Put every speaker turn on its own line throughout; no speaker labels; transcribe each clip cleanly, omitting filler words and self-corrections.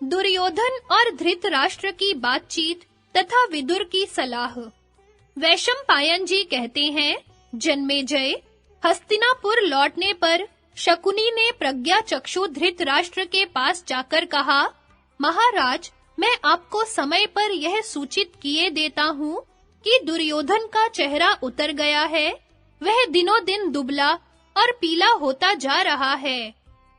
दुर्योधन और धृतराष्ट्र की बातचीत तथा विदुर की सलाह। वैशंपायन जी कहते हैं, जन्मेजय, हस्तिनापुर लौटने पर शकुनी ने प्रज्ञा चक्षु धृतराष्ट्र के पास जाकर कहा, महाराज, मैं आपको समय पर यह सूचित किए देता हूँ कि दुर्योधन का चेहरा उतर गया है। वह दिनों दिन दुबला और पीला होता जा रहा है।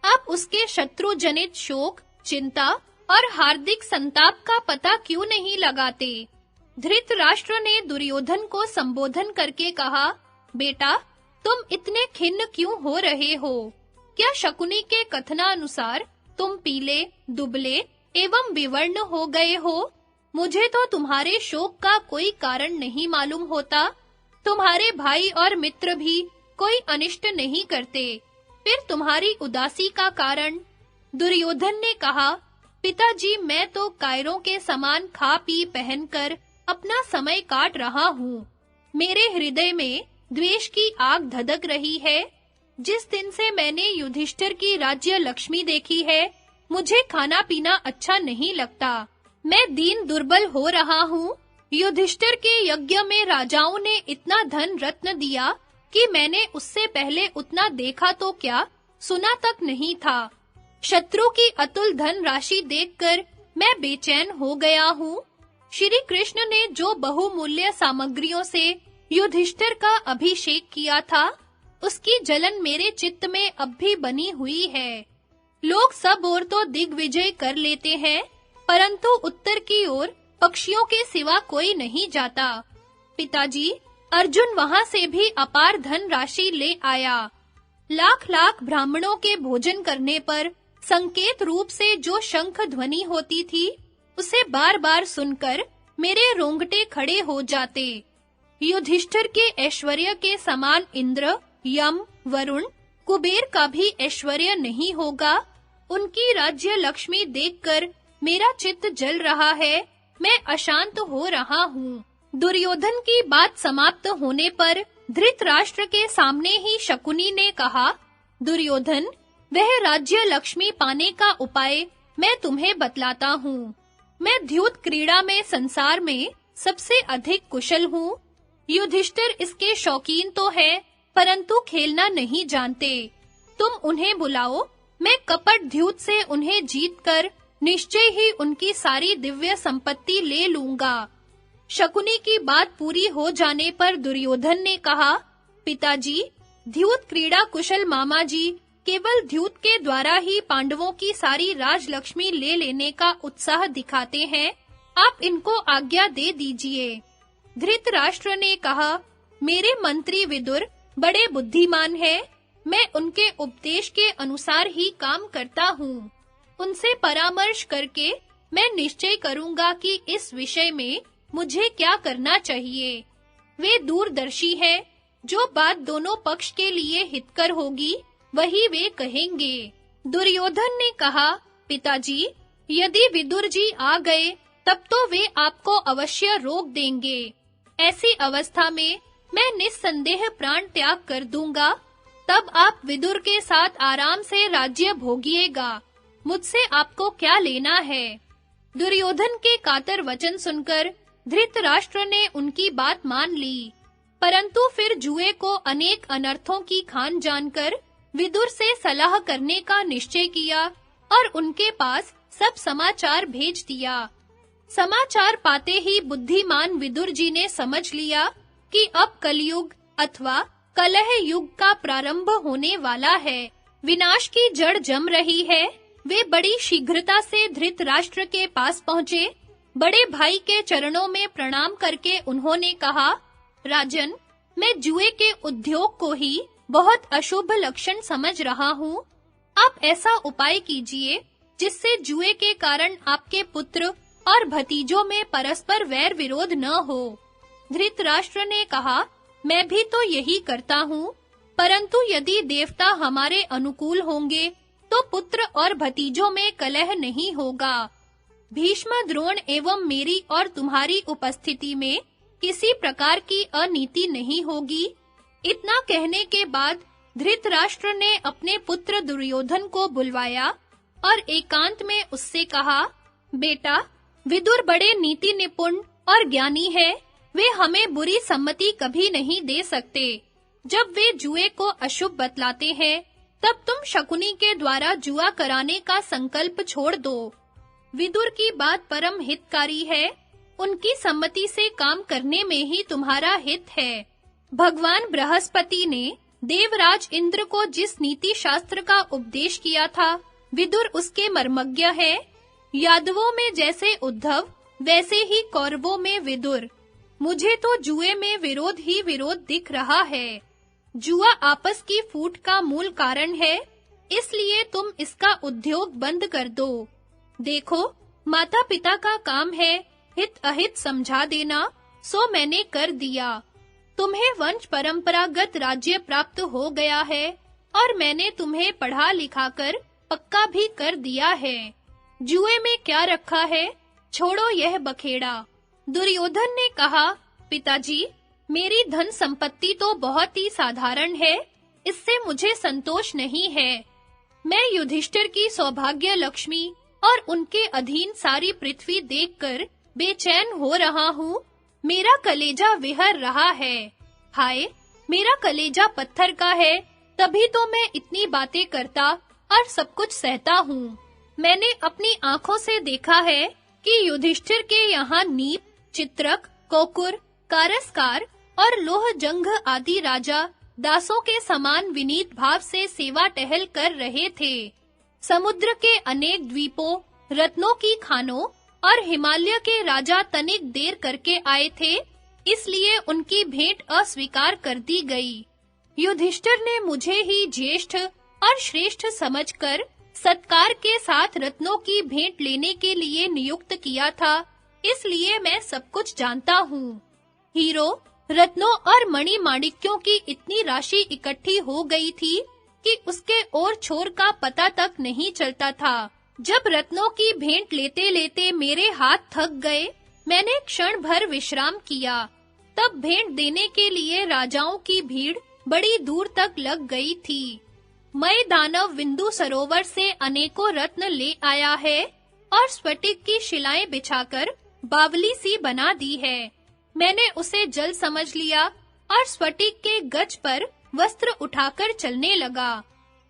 आप उसके शत्रु जनित शोक, चिंता और हार्दिक संताप का पता क्यों नहीं लगाते? धृतराष्ट्र ने दुर्योधन को संबोधन करके कहा, बेटा, तुम इतने खिन्न क्यों हो रहे हो? क्या शकुनी के कथनानुसार तुम पीले, दुबले एवं विवर्ण हो गए हो? मुझे तो तुम्हारे शोक का कोई कारण नहीं मालूम होता। तुम्हारे भाई और मित्र भी कोई अनिष्ट नहीं करते, फिर तुम्हारी उदासी का कारण? दुर्योधन ने कहा, पिताजी, मैं तो कायरों के समान खा पी पहनकर अपना समय काट रहा हूँ। मेरे हृदय में द्वेष की आग धधक रही है। जिस दिन से मैंने युधिष्ठिर की राज्य लक्ष्मी देखी है, मुझे खाना पीना अच्छा नहीं लगता। मैं दीन दुर्बल हो रहा हूँ। युधिष्ठिर के यज्ञ में राजाओं ने इतना धन रत्न दिया कि मैंने उससे पहले उतना देखा तो क्या, सुना तक नहीं था। शत्रु की अतुल धन राशि देखकर मैं बेचैन हो गया हूँ। श्री कृष्ण ने जो बहुमूल्य सामग्रियों से युधिष्ठिर का अभिषेक किया था, उसकी जलन मेरे चित्त में अब भी बनी हुई है। लोग सब ओर तो दिग्विजय कर लेते हैं, परंतु उत्तर की ओर पक्षियों के सिवा कोई नहीं जाता। पिताजी, अर्जुन वहां से भी अपार धन राशि ले आया। लाख-लाख ब्राह्मणों के भोजन करने पर संकेत रूप से जो शंख ध्वनि होती थी, उसे बार-बार सुनकर मेरे रोंगटे खड़े हो जाते। युधिष्ठिर के ऐश्वर्य के समान इंद्र, यम, वरुण, कुबेर का भी ऐश्वर्य नहीं होगा। उनकी राज्य लक्ष्मी देखकर मेरा चित्त जल रहा है। मैं अशांत हो रहा हूँ। दुर्योधन की बात समाप्त होने पर धृतराष्ट्र के सामने ही शकुनी ने कहा, दुर्योधन, वह राज्य लक्ष्मी पाने का उपाय मैं तुम्हें बतलाता हूँ। मैं द्यूत क्रीड़ा में संसार में सबसे अधिक कुशल हूँ। युधिष्ठिर इसके शौकीन तो है, परंतु खेलना नहीं जानते। तुम उन्हें बुलाओ, मैं कपट द्यूत से उन्हें जीतकर निश्चय ही उनकी सारी दिव्य संपत्ति ले लूंगा। शकुनी की बात पूरी हो जाने पर दुर्योधन ने कहा, पिताजी, द्यूत क्रीड़ा कुशल मामा जी केवल द्यूत के द्वारा ही पांडवों की सारी राजलक्ष्मी ले लेने का उत्साह दिखाते हैं। आप इनको आज्ञा दे दीजिए। धृतराष्ट्र ने कहा, मेरे मंत्री विदुर बड़े बुद्धिमान हैं। मैं उनके उपदेश के अनुसार ही काम करता हूँ। उनसे परामर्श करके मैं निश्चय करूंगा कि इस विषय में मुझे क्या करना चाहिए। वे दूरदर्शी हैं। जो बात दोनों पक्ष के लिए हितकर होगी, वही वे कहेंगे। दुर्योधन ने कहा, पिताजी, यदि विदुर जी आ गए, तब तो वे आपको अवश्य रोक देंगे। ऐसी अवस्था में मैं निस्संदेह प्राण त्याग कर दूंगा। तब आप विदुर के साथ आराम से राज्य भोगिएगा। मुझसे आपको क्या लेना है? दुर्योधन के कातर वचन सुनकर धृतराष्ट्र ने उनकी बात मान ली, परंतु फिर जुए को अनेक अनर्थों की खान जानकर विदुर से सलाह करने का निश्चय किया और उनके पास सब समाचार भेज दिया। समाचार पाते ही बुद्धिमान विदुर जी ने समझ लिया कि अब कलयुग अथवा कलह युग का प्रारंभ होने वाला है। विनाश की जड़ जम रही है। वे बड़ी शीघ्रता से धृतराष्ट्र के पास पहुँचे। बड़े भाई के चरणों में प्रणाम करके उन्होंने कहा, राजन, मैं जुए के उद्योग को ही बहुत अशुभ लक्षण समझ रहा हूँ। आप ऐसा उपाय कीजिए जिससे जुए के कारण आपके पुत्र और भतीजों में परस्पर वैर विरोध न हो। धृतराष्ट्र ने कहा, मैं भी तो यही करता हूँ, परंतु यदि देवता हमारे अनुकूल होंगे तो पुत्र और भतीजों में कलह नहीं होगा। भीष्म, द्रोण एवं मेरी और तुम्हारी उपस्थिति में किसी प्रकार की अनीति नहीं होगी। इतना कहने के बाद धृतराष्ट्र ने अपने पुत्र दुर्योधन को बुलवाया और एकांत में उससे कहा, बेटा, विदुर बड़े नीति निपुण और ज्ञानी है, वे हमें बुरी सम्मति कभी नहीं दे सकते। जब वे जुए को अशुभ बतलाते हैं, तब तुम शकुनी के द्वारा जुआ कराने का संकल्प छोड़ दो। विदुर की बात परम हितकारी है, उनकी सम्मति से काम करने में ही तुम्हारा हित है। भगवान बृहस्पति ने देवराज इंद्र को जिस नीति शास्त्र का उपदेश किया था, विदुर उसके मर्मज्ञ है। यादवों में जैसे उद्धव, वैसे ही कौरवों में विदुर। मुझे तो जुए में विरोध ही विरोध दिख रहा है। जुआ आपस की फूट का मूल कारण है, इसलिए तुम इसका उद्योग बंद कर दो। देखो, माता-पिता का काम है हित अहित समझा देना, सो मैंने कर दिया। तुम्हें वंश परंपरागत राज्य प्राप्त हो गया है और मैंने तुम्हें पढ़ा लिखाकर पक्का भी कर दिया है। जुए में क्या रखा है, छोड़ो यह बखेड़ा। दुर्योधन ने कहा, पिताजी, मेरी धन संपत्ति तो बहुत ही साधारण है, इससे मुझे संतोष नहीं है। मैं युधिष्ठिर की सौभाग्य लक्ष्मी और उनके अधीन सारी पृथ्वी देखकर बेचैन हो रहा हूँ। मेरा कलेजा विहर रहा है। हाय, मेरा कलेजा पत्थर का है, तभी तो मैं इतनी बातें करता और सब कुछ सहता हूँ। मैंने अपनी आंखों से देखा है कि युधिष्ठिर के यहाँ नीप, चित्रक, कोकुर, कारस्कार और लोहजंघ आदि राजा दासों के समान विनीत भाव से सेवा टहल कर रहे थे। समुद्र के अनेक द्वीपों, रत्नों की खानों और हिमालय के राजा तनिक देर करके आए थे, इसलिए उनकी भेंट अस्वीकार कर दी गई। युधिष्ठिर ने मुझे ही ज्येष्ठ और श्रेष्ठ समझकर सत्कार के साथ रत्नों की भेंट लेने के लिए नियुक्त किया था, इसलिए मैं सब कुछ जानता हूँ। हीरो, रत्नों और मणि माणिक्यों की इतनी राशि इकट्ठी हो गई थी कि उसके ओर छोर का पता तक नहीं चलता था। जब रत्नों की भेंट लेते-लेते मेरे हाथ थक गए, मैंने क्षण भर विश्राम किया। तब भेंट देने के लिए राजाओं की भीड़ बड़ी दूर तक लग गई थी। मैं दानव विंदु सरोवर से अनेकों रत्न ले आया है और स्फटिक की शिलाएं बिछाकर बावली सी बना दी है। मैंने उसे जल समझ लिया और स्फटिक के गज पर वस्त्र उठाकर चलने लगा।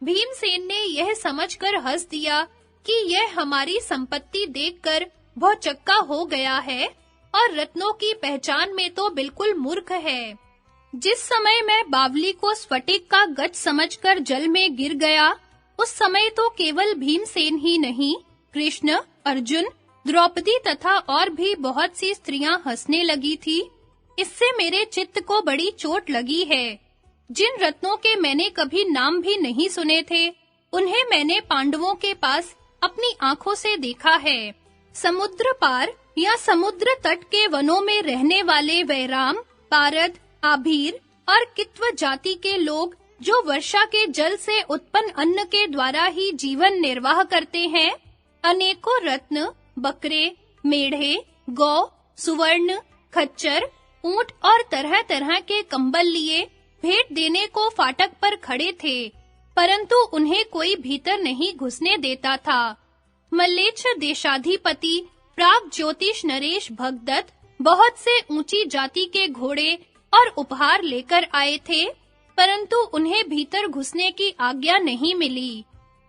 भीमसेन ने यह समझकर हंस दिया कि यह हमारी संपत्ति देखकर भौचक्का हो गया है और रत्नों की पहचान में तो बिल्कुल मूर्ख है। जिस समय मैं बावली को स्फटिक का गज समझकर जल में गिर गया, उस समय तो केवल भीमसेन ही नहीं, कृष्ण, अर्जुन, द्रौपदी तथा और भी बहुत सी स्त्रियां हंसने लगी थी। इससे मेरे चित्त को बड़ी चोट लगी है। जिन रत्नों के मैंने कभी नाम भी नहीं सुने थे, उन्हें मैंने पांडवों के पास अपनी आंखों से देखा है। समुद्र पार या समुद्र तट के वनों में रहने वाले वैराम, पारद, आभीर और कित्व जाति के लोग जो वर्षा के जल से उत्पन्न अन्न के द्वारा ही जीवन निर्वाह करते हैं, अनेकों रत्न, बकरे, मेढ़े, गौ, सुवर्ण, खच्चर, ऊंट और तरह-तरह के कंबल लिए भेंट देने को फाटक पर खड़े थे, परंतु उन्हें कोई भीतर नहीं घुसने देता था। मल्लेच्छ देशाधिपति प्राग ज्योतिष नरेश भगदत्त बहुत से ऊंची जाति के घोड़े और उपहार लेकर आए थे, परंतु उन्हें भीतर घुसने की आज्ञा नहीं मिली।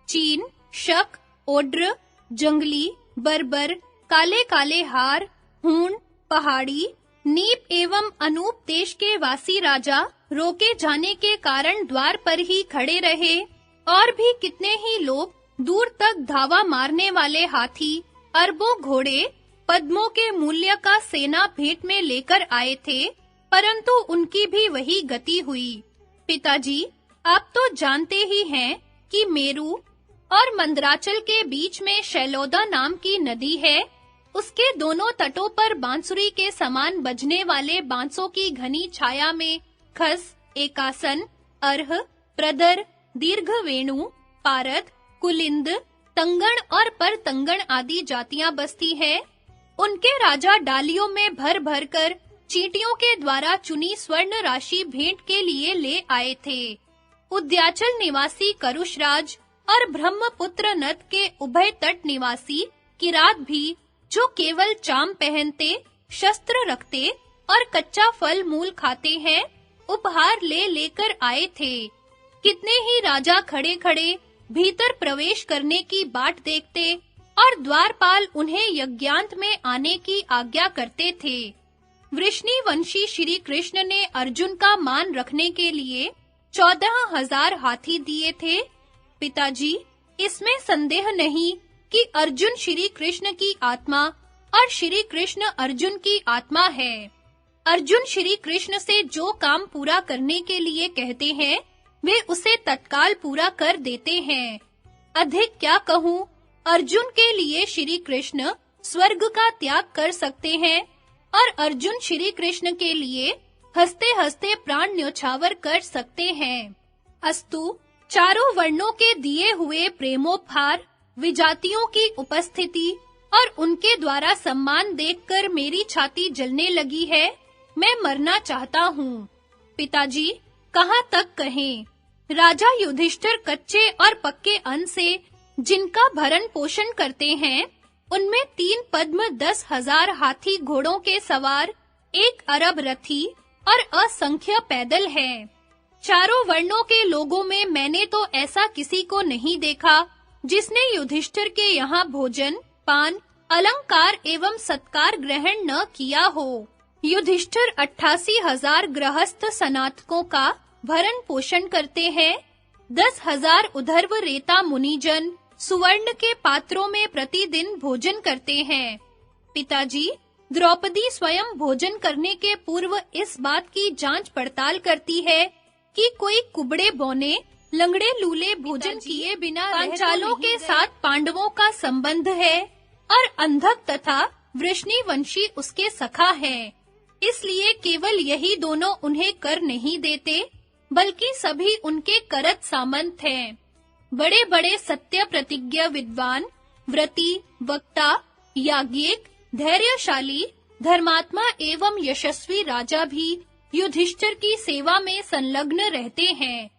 चीन, शक, ओड्र, जंगली, बर्बर, काले-काले हार, हूण, पहाड़ी, नीप एवं अनूप देश के वासी राजा रोके जाने के कारण द्वार पर ही खड़े रहे, और भी कितने ही लोग दूर तक धावा मारने वाले हाथी, अरबों घोड़े, पद्मों के मूल्य का सेना भेंट में लेकर आए थे, परंतु उनकी भी वही गति हुई। पिताजी, आप तो जानते ही हैं कि मेरू और मंदराचल के बीच में शैलोदा नाम की नदी है। उसके दोनों तटों पर बांसुरी के समान बजने वाले बांसों की घनी छाया में खस, एकासन, अर्ह, प्रदर, दीर्घवेणु, पारद, कुलिंद, तंगण और परतंगण आदि जातियां बसती हैं। उनके राजा डालियों में भर-भर कर चींटियों के द्वारा चुनी स्वर्ण राशि भेंट के लिए ले आए थे। उद्याचल निवासी करुषराज और ब्रह्मपुत्र नद के उभय तट निवासी किरात भी, जो केवल चाम पहनते, शस्त्र रखते और कच्चा फल मूल खाते हैं, उपहार ले लेकर आए थे। कितने ही राजा खड़े-खड़े भीतर प्रवेश करने की बाट देखते और द्वारपाल उन्हें यज्ञांत में आने की आज्ञा करते थे। वृष्णिवंशी श्री कृष्ण ने अर्जुन का मान रखने के लिए 14,000 हाथी दिए थे। पिताजी, इसमें संदेह नहीं कि अर्जुन श्री कृष्ण की आत्मा और श्री कृष्ण अर्जुन की आत्मा है। अर्जुन श्री कृष्ण से जो काम पूरा करने के लिए कहते हैं, वे उसे तत्काल पूरा कर देते हैं। अधिक क्या कहूँ, अर्जुन के लिए श्री कृष्ण स्वर्ग का त्याग कर सकते हैं और अर्जुन श्री कृष्ण के लिए हंसते-हंसते प्राण न्योछावर कर सकते हैं। अस्तु, चारों वर्णों के दिए हुए प्रेमोपहार, विजातियों की उपस्थिति और उनके द्वारा सम्मान देखकर मेरी छाती जलने लगी है। मैं मरना चाहता हूँ। पिताजी, कहाँ तक कहें? राजा युधिष्ठिर कच्चे और पक्के अन्न से जिनका भरण पोषण करते हैं, उनमें 3 पद्म 10,000 हाथी घोड़ों के सवार, 1 अरब रथी और असंख्य पैदल हैं। चारों वर्णों के लोगों में मैंने तो ऐसा किसी को नहीं देखा जिसने युधिष्ठिर के यहाँ भोजन, पान, अलंकार एवं सत्कार ग्रहण न किया हो। युधिष्ठिर 88,000 गृहस्थ सनातकों का भरण पोषण करते हैं। 10,000 उधर्व रेता मुनिजन सुवर्ण के पात्रों में प्रतिदिन भोजन करते हैं। पिताजी, द्रौपदी स्वयं भोजन करने के पूर्व इस बात की जांच पड़ताल करती है कि कोई कुबड़े बौने, लंगड़े लूले भोजन किए बिना पांचालों के साथ पांडवों का संबंध है और अंधक तथा वृष्णिवंशी उसके सखा है। इसलिए केवल यही दोनों उन्हें कर नहीं देते, बल्कि सभी उनके करत सामंत हैं। बड़े-बड़े सत्य प्रतिज्ञा विद्वान, व्रती, वक्ता, याज्ञिक, धैर्यशाली, धर्मात्मा एवं यशस्वी राजा भी युधिष्ठिर की सेवा में संलग्न रहते हैं।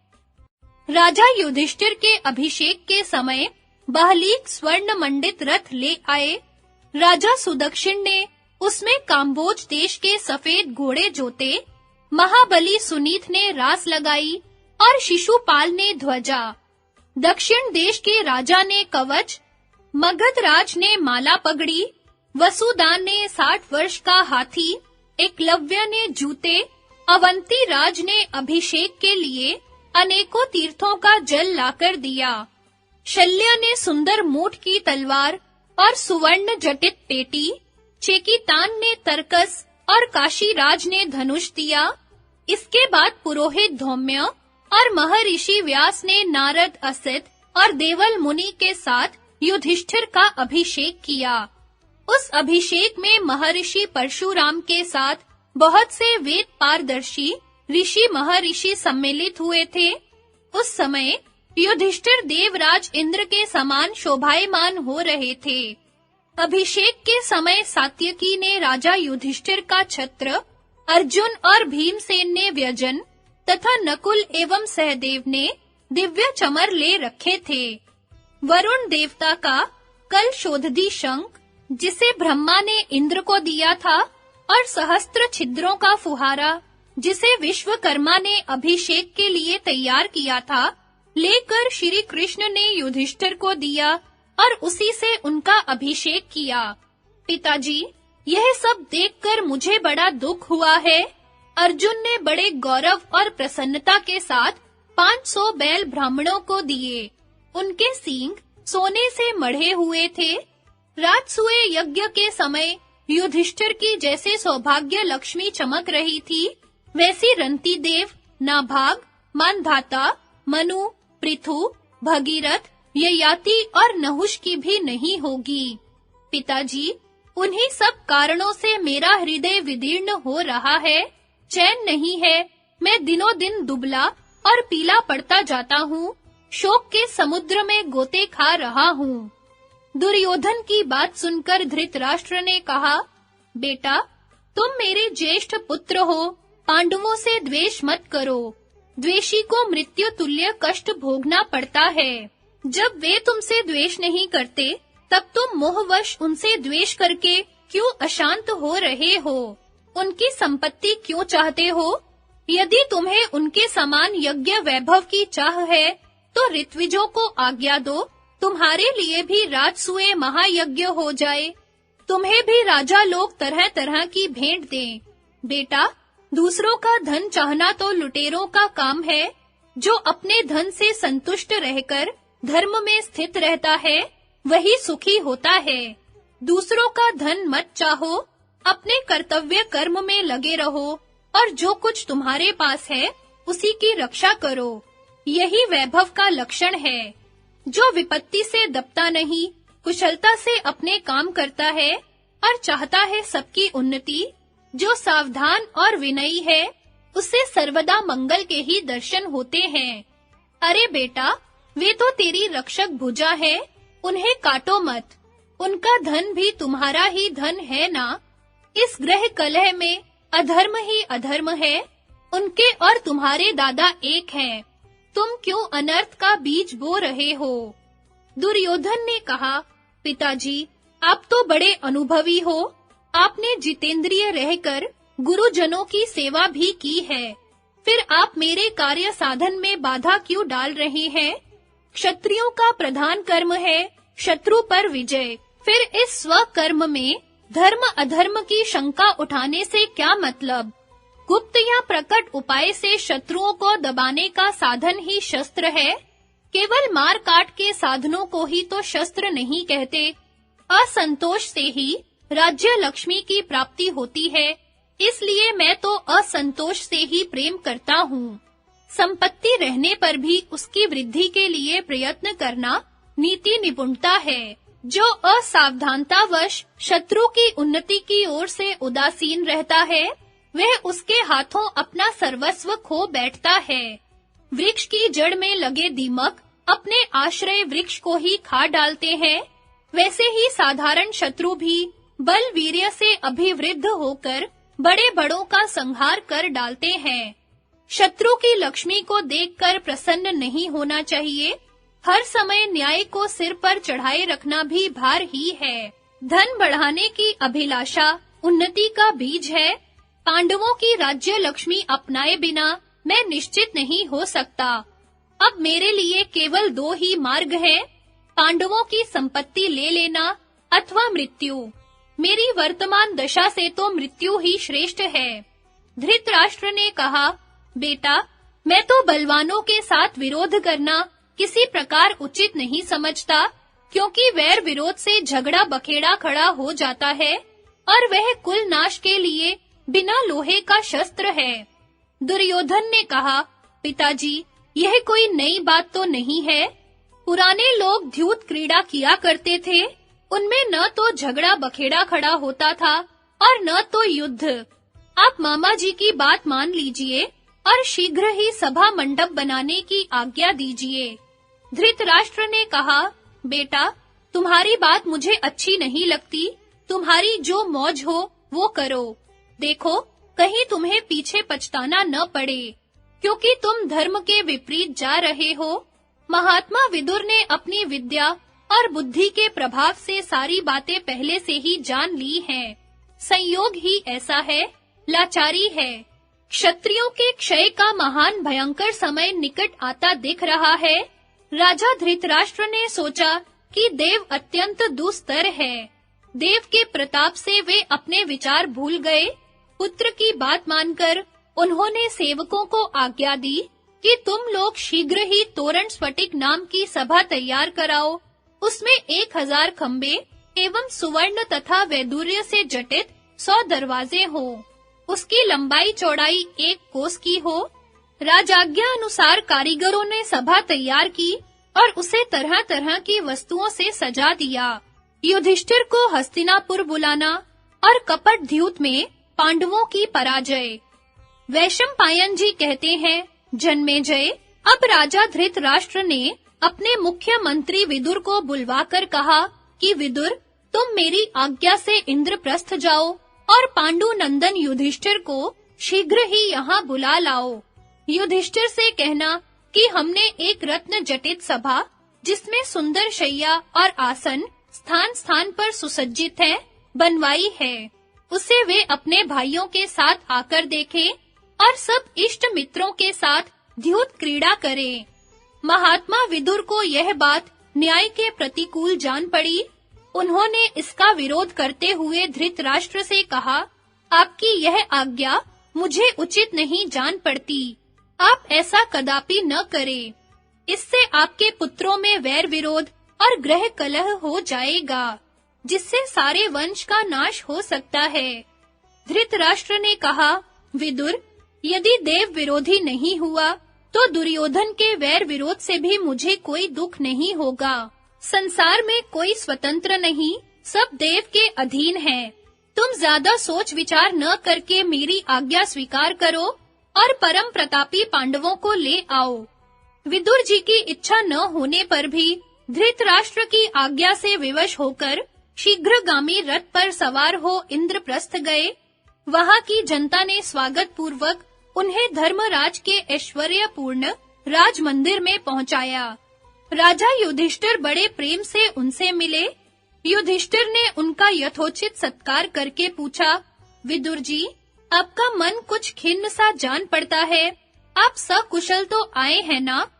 राजा युधिष्ठिर के अभिषेक के समय बहलीक स्वर्ण मंडित रथ ले आए। राजा सुदक्षिण ने उसमें काम्बोज देश के सफेद घोड़े जोते, महाबली सुनीत ने रास लगाई और शिशुपाल ने ध्वजा। दक्षिण देश के राजा ने कवच, मगधराज ने माला पगड़ी, वसुदान ने 60 वर्ष का हाथी, एकलव्य ने जूते, अवंती राज ने अभिषेक के लिए अनेकों तीर्थों का जल लाकर दिया। शल्य ने सुंदर मूठ की तलवार और सुवर्ण जटित पेटी, चेकितान ने तरकस और काशीराज ने धनुष दिया। इसके बाद पुरोहित धौम्य और महर्षि व्यास ने नारद, असित और देवल मुनि के साथ युधिष्ठिर का अभिषेक किया। उस अभिषेक में महर्षि परशुराम के साथ बहुत से वेद पारदर्शी ऋषि महर्षि सम्मिलित हुए थे। उस समय युधिष्ठिर देवराज इंद्र के समान शोभायमान हो रहे थे। अभिषेक के समय सात्यकी ने राजा युधिष्ठिर का छत्र, अर्जुन और भीमसेन ने व्यजन तथा नकुल एवं सहदेव ने दिव्य चमर ले रखे थे। वरुण देवता का कल शोधदी शंख, जिसे ब्रह्मा ने इंद्र को दिया था, और सहस्त्र छिद्रों का फुहारा, जिसे विश्वकर्मा ने अभिषेक के लिए तैयार किया था, लेकर श्री कृष्ण ने युधिष्ठिर को दिया और उसी से उनका अभिषेक किया। पिताजी, यह सब देखकर मुझे बड़ा दुख हुआ है। अर्जुन ने बड़े गौरव और प्रसन्नता के साथ 500 बैल ब्राह्मणों को दिए। उनके सींग सोने से मढ़े हुए थे। राजसूय यज्ञ के समय युधिष्ठिर की जैसे सौभाग्य लक्ष्मी चमक रही थी, वैसी रंती देव, नाभाग, मानधाता, मनु, पृथु, भगीरथ, ययाति और नहुष की भी नहीं होगी। पिताजी, उन्हीं सब कारणों से मेरा हृदय विदीर्ण हो रहा है, चैन नहीं है। मैं दिनों दिन दुबला और पीला पड़ता जाता हूँ, शोक के समुद्र में गोते खा रहा हूँ। दुर्योधन की बात सुनकर धृतराष्ट्र ने कहा, बेटा, तुम मेरे ज्येष्ठ पुत्र हो, पांडवों से द्वेष मत करो। द्वेषी को मृत्यु तुल्य कष्ट भोगना पड़ता है। जब वे तुमसे द्वेष नहीं करते, तब तुम मोहवश उनसे द्वेष करके क्यों अशांत हो रहे हो? उनकी संपत्ति क्यों चाहते हो? यदि तुम्हें उनके समान यज्ञ वैभव की चाह है, तो ऋत्विजों को आज्ञा दो, तुम्हारे लिए भी राजसूय महायज्ञ हो जाए, तुम्हें भी राजा लोग तरह-तरह की भेंट दें। बेटा, दूसरों का धन चाहना तो लुटेरों का काम है। जो अपने धन से संतुष्ट रहकर धर्म में स्थित रहता है, वही सुखी होता है। दूसरों का धन मत चाहो, अपने कर्तव्य कर्म में लगे रहो और जो कुछ तुम्हारे पास है, उसी की रक्षा करो। यही वैभव का लक्षण है। जो विपत्ति से दबता नहीं, कुशलता से अपने काम करता है और चाहता है सबकी उन्नति, जो सावधान और विनयी है, उससे सर्वदा मंगल के ही दर्शन होते हैं। अरे बेटा, वे तो तेरी रक्षक भुजा है, उन्हें काटो मत। उनका धन भी तुम्हारा ही धन है ना। इस ग्रह कलह में अधर्म ही अधर्म है। उनके और तुम्हारे दादा एक हैं। तुम क्यों अनर्थ का बीज बो रहे हो? दुर्योधन ने कहा, पिताजी, आप तो बड़े अनुभवी हो। आपने जितेंद्रिय रहकर गुरुजनों की सेवा भी की है। फिर आप मेरे कार्य साधन में बाधा क्यों डाल रहे हैं? क्षत्रियों का प्रधान कर्म है शत्रु पर विजय। फिर इस स्वकर्म में धर्म अधर्म की शंका उठाने से क्या मतलब? गुप्त या प्रकट उपाय से शत्रुओं को दबाने का साधन ही शस्त्र है। केवल मार काट के साधनों को ही तो शस्त्र नहीं कहते। असंतोष से ही राज्य लक्ष्मी की प्राप्ति होती है। इसलिए मैं तो असंतोष से ही प्रेम करता हूँ। संपत्ति रहने पर भी उसकी वृद्धि के लिए प्रयत्न करना नीति निपुणता है। जो असावधानतावश शत्रु की उन्नति की ओर से उदासीन रहता है, वह उसके हाथों अपना सर्वस्व खो बैठता है। वृक्ष की जड़ में लगे दीमक अपने आश्रय वृक्ष को ही खा डालते हैं। वैसे ही साधारण शत्रु भी बल वीर्य से अभिवृद्ध होकर बड़े बड़ों का संहार कर डालते हैं। शत्रु की लक्ष्मी को देखकर प्रसन्न नहीं होना चाहिए। हर समय न्याय को सिर पर चढ़ाए रखना भी भार ही है। धन बढ़ाने की अभिलाषा उन्नति का बीज है। पांडवों की राज्य लक्ष्मी अपनाए बिना मैं निश्चित नहीं हो सकता। अब मेरे लिए केवल दो ही मार्ग हैं, पांडवों की संपत्ति ले लेना अथवा मृत्यु। मेरी वर्तमान दशा से तो मृत्यु ही श्रेष्ठ है। धृतराष्ट्र ने कहा, बेटा, मैं तो बलवानों के साथ विरोध करना किसी प्रकार उचित नहीं समझता, क्योंकि वैर विरोध से झगड़ा बखेड़ा खड़ा हो जाता है और वह कुल नाश के लिए बिना लोहे का शस्त्र है। दुर्योधन ने कहा, पिताजी, यह कोई नई बात तो नहीं है। पुराने लोग द्यूत क्रीड़ा किया करते थे। उनमें न तो झगड़ा बखेड़ा खड़ा होता था और न तो युद्ध। आप मामा जी की बात मान लीजिए और शीघ्र ही सभा मंडप बनाने की आज्ञा दीजिए। धृतराष्ट्र ने कहा, बेटा, तुम्हारी बात मुझे अच्छी नहीं लगती। तुम्हारी जो मौज हो वो करो। देखो, कहीं तुम्हें पीछे पछताना न पड़े, क्योंकि तुम धर्म के विपरीत जा रहे हो। महात्मा विदुर ने अपनी विद्या और बुद्धि के प्रभाव से सारी बातें पहले से ही जान ली हैं। संयोग ही ऐसा है, लाचारी है। क्षत्रियों के क्षय का महान भयंकर समय निकट आता दिख रहा है। राजा धृतराष्ट्र ने सोचा कि देव अत्यंत दुस्तर है। देव के प्रताप से वे अपने विचार भूल गए। पुत्र की बात मानकर उन्होंने सेवकों को आज्ञा दी कि तुम लोग शीघ्र ही तोरण स्फटिक नाम की सभा तैयार कराओ। उसमें 1000 खंबे एवं सुवर्ण तथा वैदूर्य से जटित 100 दरवाजे हो। उसकी लंबाई चौड़ाई 1 कोस की हो। राजाज्ञा अनुसार कारीगरों ने सभा तैयार की और उसे तरह-तरह की वस्तुओं से सजा दिया। युधिष्ठिर को हस्तिनापुर बुलाना और कपट द्यूत में पांडवों की पराजय। वैशंपायन जी कहते हैं, जन्मेजय, अब राजा धृतराष्ट्र ने अपने मुख्य मंत्री विदुर को बुलवाकर कहा कि विदुर, तुम मेरी आज्ञा से इंद्रप्रस्थ जाओ और पांडु नंदन युधिष्ठिर को शीघ्र ही यहाँ बुला लाओ। युधिष्ठिर से कहना कि हमने एक रत्न जटित सभा जिसमें सुंदर शैया और आसन स्थान-स्थान पर सुसज्जित हैं, बनवाई है। उसे वे अपने भाइयों के साथ आकर देखें और सब इष्ट मित्रों के साथ द्यूत क्रीड़ा करें। महात्मा विदुर को यह बात न्याय के प्रतिकूल जान पड़ी। उन्होंने इसका विरोध करते हुए धृतराष्ट्र से कहा, आपकी यह आज्ञा मुझे उचित नहीं जान पड़ती। आप ऐसा कदापि न करें। इससे आपके पुत्रों में वैर विरोध और ग्रह कलह हो जाएगा, जिससे सारे वंश का नाश हो सकता है। धृतराष्ट्र ने कहा, विदुर, यदि देव विरोधी नहीं हुआ तो दुर्योधन के वैर विरोध से भी मुझे कोई दुख नहीं होगा। संसार में कोई स्वतंत्र नहीं, सब देव के अधीन है। तुम ज्यादा सोच विचार न करके मेरी आज्ञा स्वीकार करो और परम प्रतापी पांडवों को ले आओ। विदुर जी की इच्छा न होने पर भी धृतराष्ट्र की आज्ञा से विवश होकर शीघ्रगामी रथ पर सवार हो इंद्रप्रस्थ गए। वहां की जनता ने स्वागत पूर्वक उन्हें धर्मराज के ऐश्वर्यपूर्ण राज मंदिर में पहुंचाया। राजा युधिष्ठिर बड़े प्रेम से उनसे मिले। युधिष्ठिर ने उनका यथोचित सत्कार करके पूछा, विदुर जी, आपका मन कुछ खिन्न सा जान पड़ता है। आप सकुशल तो आए हैं ना?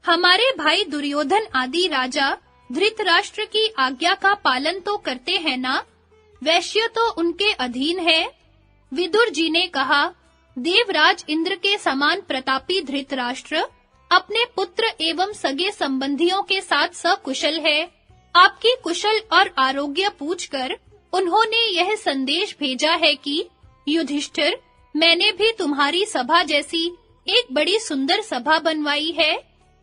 हमारे भाई दुर्योधन आदि राजा धृतराष्ट्र की आज्ञा का पालन तो करते हैं ना? वैश्य तो उनके अधीन है। विदुर जी ने कहा, देवराज इंद्र के समान प्रतापी धृतराष्ट्र अपने पुत्र एवं सगे संबंधियों के साथ सकुशल है। आपकी कुशल और आरोग्य पूछकर उन्होंने यह संदेश भेजा है कि युधिष्ठिर, मैंने भी तुम्हारी सभा जैसी एक बड़ी सुंदर सभा बनवाई है।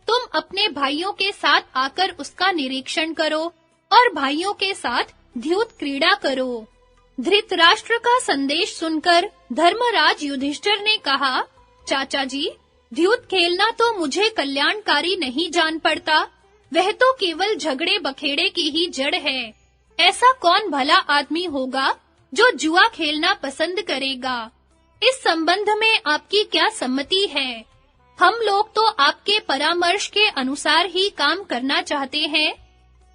तुम अपने भाइयों के साथ आकर उसका निरीक्षण करो और भाइयों के साथ द्यूत क्रीड़ा करो। धृतराष्ट्र का संदेश सुनकर धर्मराज युधिष्ठिर ने कहा, चाचा जी, द्यूत खेलना तो मुझे कल्याणकारी नहीं जान पड़ता। वह तो केवल झगड़े बखेड़े की ही जड़ है। ऐसा कौन भला आदमी होगा जो जुआ खेलना पसंद करेगा? इस संबंध में आपकी क्या सम्मति है? हम लोग तो आपके परामर्श के अनुसार ही काम करना चाहते हैं।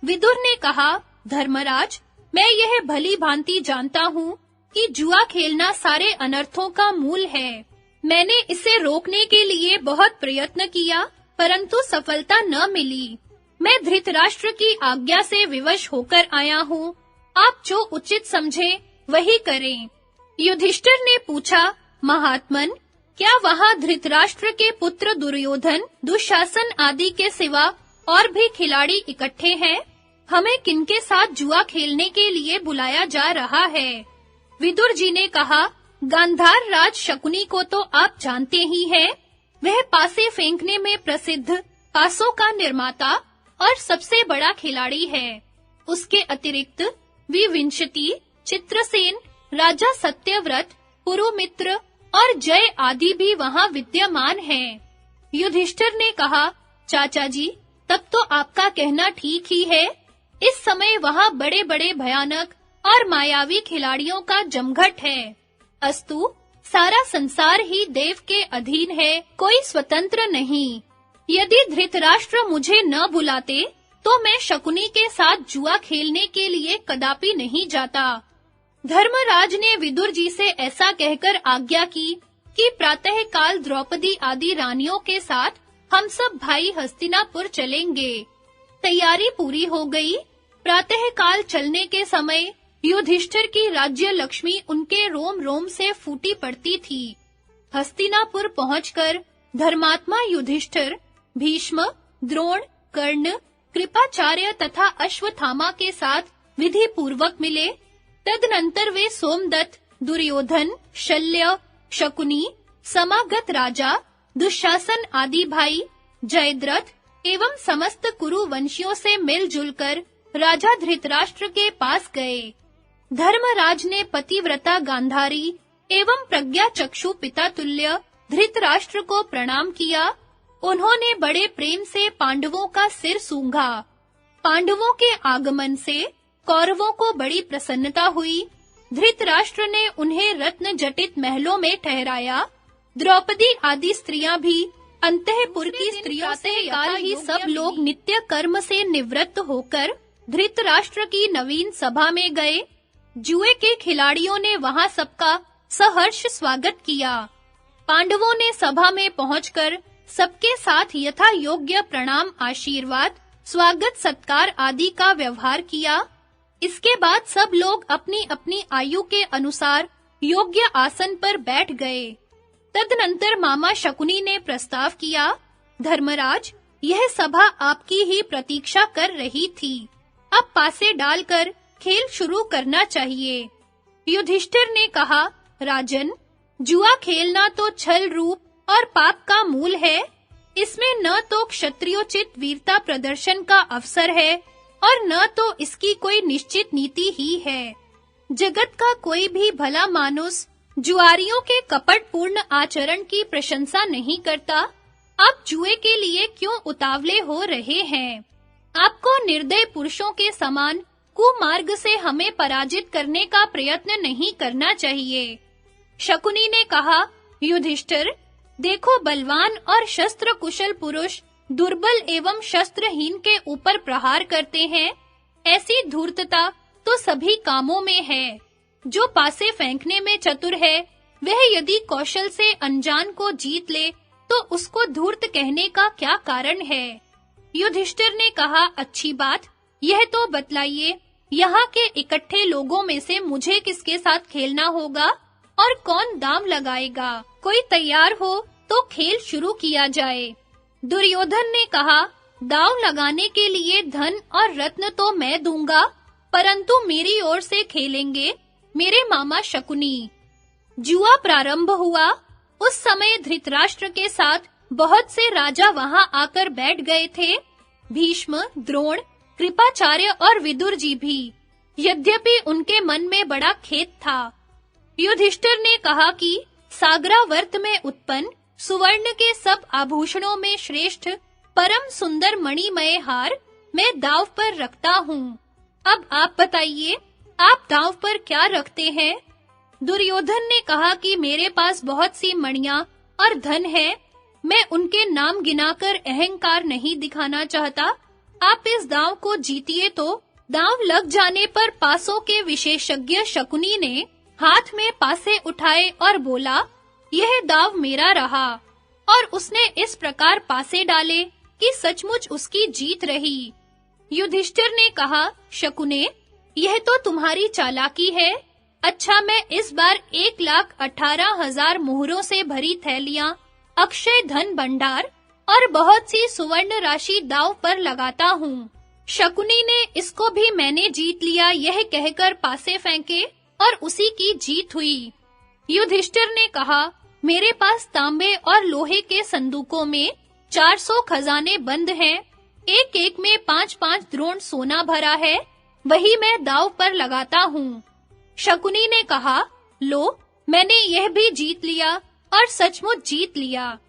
विदुर ने कहा, धर्मराज, मैं यह भली भांति जानता हूँ कि जुआ खेलना सारे अनर्थों का मूल है। मैंने इसे रोकने के लिए बहुत प्रयत्न किया, परंतु सफलता न मिली। मैं धृतराष्ट्र की आज्ञा से विवश होकर आया हूँ। आप जो उचित समझे वही करें। युधिष्ठिर ने पूछा, महात्मन, क्या वहाँ धृतराष्ट्र के पुत्र दुर्योधन, दुशासन आदि के सिवा और भी खिलाड़ी इकट्ठे हैं? हमें किनके साथ जुआ खेलने के लिए बुलाया जा रहा है? विदुर जी ने कहा, गांधार राज शकुनी को तो आप जानते ही हैं। वह पासे फेंकने में प्रसिद्ध पासों का निर्माता और सबसे बड़ा खिलाड़ी है। उसके अतिरिक्त विविंशति, चित्रसेन, राजा सत्यव्रत, पुरुमित्र और जय आदि भी वहां विद्यमान हैं। युधिष्ठिर ने कहा, चाचा जी, तब तो आपका कहना ठीक ही है। इस समय वहां बड़े-बड़े भयानक और मायावी खिलाड़ियों का जमघट है। अस्तु, सारा संसार ही देव के अधीन है, कोई स्वतंत्र नहीं। यदि धृतराष्ट्र मुझे न बुलाते तो मैं शकुनी के साथ जुआ खेलने के लिए कदापि नहीं जाता। धर्मराज ने विदुर जी से ऐसा कहकर आज्ञा की कि प्रातः काल द्रौपदी आदि रानियों के साथ हम सब भाई हस्तिनापुर चलेंगे। तैयारी पूरी हो गई। प्रातः काल चलने के समय युधिष्ठिर की राज्य लक्ष्मी उनके रोम-रोम से फूटी पड़ती थी। हस्तिनापुर पहुंचकर धर्मात्मा युधिष्ठिर भीष्म, द्रोण, कर्ण, कृपाचार्य तथा अश्वत्थामा के साथ विधि पूर्वक मिले। तदनंतर वे सोमदत्त, दुर्योधन, शल्य, शकुनी, समागत राजा, दुशासन आदि भाई, जयद्रथ एवं समस्त कुरु वंशियों से मिलजुल कर राजा धृतराष्ट्र के पास गए। धर्मराज ने पतिव्रता गांधारी एवं प्रज्ञा चक्षु पिता तुल्य धृतराष्ट्र को प्रणाम किया। उन्होंने बड़े प्रेम से पांडवों का सिर सूंघा। पांडवों के आगमन से कौरवों को बड़ी प्रसन्नता हुई। धृतराष्ट्र ने उन्हें रत्न जटित महलों में ठहराया। द्रौपदी आदि स्त्रियां भी अंतःपुर की स्त्रियों से काल ही सब लोग नित्य कर्म से निवृत्त होकर धृतराष्ट्र की नवीन सभा में गए। जुए के खिलाड़ियों ने वहां सबका सहर्ष स्वागत किया। पांडवों ने सभा में पहुंचकर सबके साथ यथा योग्य प्रणाम, आशीर्वाद, स्वागत सत्कार आदि का व्यवहार किया। इसके बाद सब लोग अपनी-अपनी आयु के अनुसार योग्य आसन पर बैठ गए। तदनंतर मामा शकुनी ने प्रस्ताव किया, धर्मराज, यह सभा आपकी ही प्रतीक्षा कर रही थी। अब पासे डालकर खेल शुरू करना चाहिए। युधिष्ठिर ने कहा, राजन, जुआ खेलना तो छल रूप और पाप का मूल है। इसमें न तो क्षत्रियोचित वीरता प्रदर्शन का अवसर है और न तो इसकी कोई निश्चित नीति ही है। जगत का कोई भी भला मानुस जुआरियों के कपटपूर्ण आचरण की प्रशंसा नहीं करता। आप जुए के लिए क्यों उतावले हो रहे हैं? आपको निर्दय पुरुषों के समान कुमार्ग से हमें पराजित करने का प्रयत्न नहीं करना चाहिए। शकुनी ने कहा, युधिष्ठिर, देखो, बलवान और शस्त्र कुशल पुरुष दुर्बल एवं शस्त्रहीन के ऊपर प्रहार करते हैं। ऐसी धूर्तता तो सभी कामों में है। जो पासे फेंकने में चतुर है, वह यदि कौशल से अनजान को जीत ले तो उसको धूर्त कहने का क्या कारण है? युधिष्ठिर ने कहा, अच्छी बात, यह तो बतलाइए, यहाँ के इकट्ठे लोगों में से मुझे किसके साथ खेलना होगा और कौन दांव लगाएगा? कोई तैयार हो तो खेल शुरू किया जाए। दुर्योधन ने कहा, दांव लगाने के लिए धन और रत्न तो मैं दूंगा, परंतु मेरी ओर से खेलेंगे मेरे मामा शकुनी। जुआ प्रारंभ हुआ। उस समय धृतराष्ट्र के साथ बहुत से राजा वहां आकर बैठ गए थे। भीष्म, द्रोण, कृपाचार्य और विदुर जी भी। यद्यपि उनके मन में बड़ा खेद था। युधिष्ठिर ने कहा कि सागरावर्त में उत्पन्न सुवर्ण के सब आभूषणों में श्रेष्ठ परम सुंदर मणिमय हार मैं दांव पर रखता हूँ। अब आप बताइए, आप दांव पर क्या रखते हैं? दुर्योधन ने कहा कि मेरे पास बहुत सी मणियां और धन है। मैं उनके नाम गिनाकर अहंकार नहीं दिखाना चाहता। आप इस दांव को जीतिए तो। दांव लग जाने पर पासों के विशेषज्ञ शकुनी ने हाथ में पासे उठाए और बोला, यह दांव मेरा रहा। और उसने इस प्रकार पासे डाले कि सचमुच उसकी जीत रही। युधिष्ठिर ने कहा, शकुने, यह तो तुम्हारी चालाकी है। अच्छा, मैं इस बार 1,18,000 मुहरों से भरी थैलियां, अक्षय धन भंडार और बहुत सी सुवर्ण राशि दांव पर लगाता हूँ। शकुनी ने इसको भी मैंने जीत लिया यह कहकर पासे फेंके और उसी की जीत हुई। युधिष्ठिर ने कहा, मेरे पास तांबे और लोहे के संदूकों में 400 खजाने बंद हैं। एक-एक में 5-5 द्रोण सोना भरा है। वही मैं दांव पर लगाता हूँ। शकुनी ने कहा, लो, मैंने यह भी जीत लिया और सचमुच जीत लिया।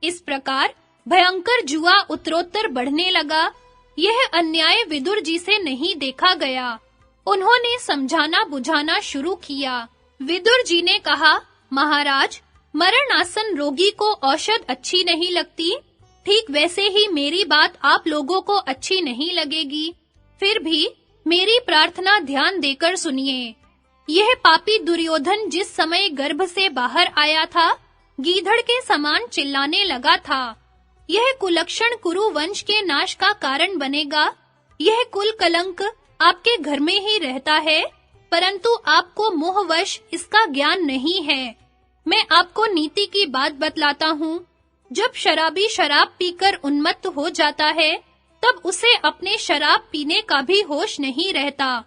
इस प्रकार भयंकर जुआ उत्तरोत्तर बढ़ने लगा। यह अन्याय विदुर जी से नहीं देखा गया। उन्होंने समझाना बुझाना शुरू किया। विदुर जी ने कहा, महाराज, मरणासन रोगी को औषध अच्छी नहीं लगती। ठीक वैसे ही मेरी बात आप लोगों को अच्छी नहीं लगेगी। फिर भी मेरी प्रार्थना ध्यान देकर सुनिए। यह पापी दुर्योधन जिस समय गर्भ से बाहर आया था, गीधड़ के समान चिल्लाने लगा था। यह कुलक्षण कुरु वंश के नाश का कारण बनेगा। यह कुल कलंक आपके घर में ही रहता है, परंतु आपको मोहवश इसका ज्ञान नहीं है। मैं आपको नीति की बात बतलाता हूँ। जब शराबी शराब पीकर उन्मत्त हो जाता है, तब उसे अपने शराब पीने का भी होश नहीं रहता।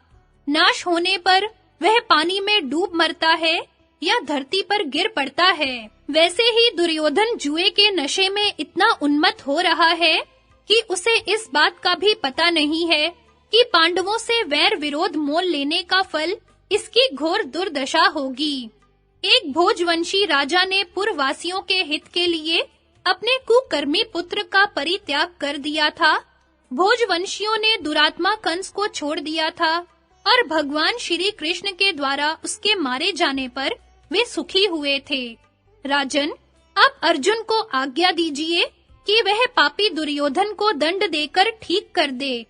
नाश होने पर वह पानी में डूब मरता है या धरती पर गिर पड़ता है। वैसे ही दुर्योधन जुए के नशे में इतना उन्मत्त हो रहा है कि उसे इस बात का भी पता नहीं है कि पांडवों से वैर विरोध मोल लेने का फल इसकी घोर दुर्दशा होगी। एक भोजवंशी राजा ने पुरवासियों के हित के लिए अपने कुकर्मी पुत्र का परित्याग कर दिया था। भोजवंशियों ने दुरात्मा कंस को छोड़ दिया था और भगवान श्री कृष्ण के द्वारा उसके मारे जाने पर वे सुखी हुए थे। राजन, अब अर्जुन को आज्ञा दीजिए कि वह पापी दुर्योधन को दंड देकर ठीक कर दे।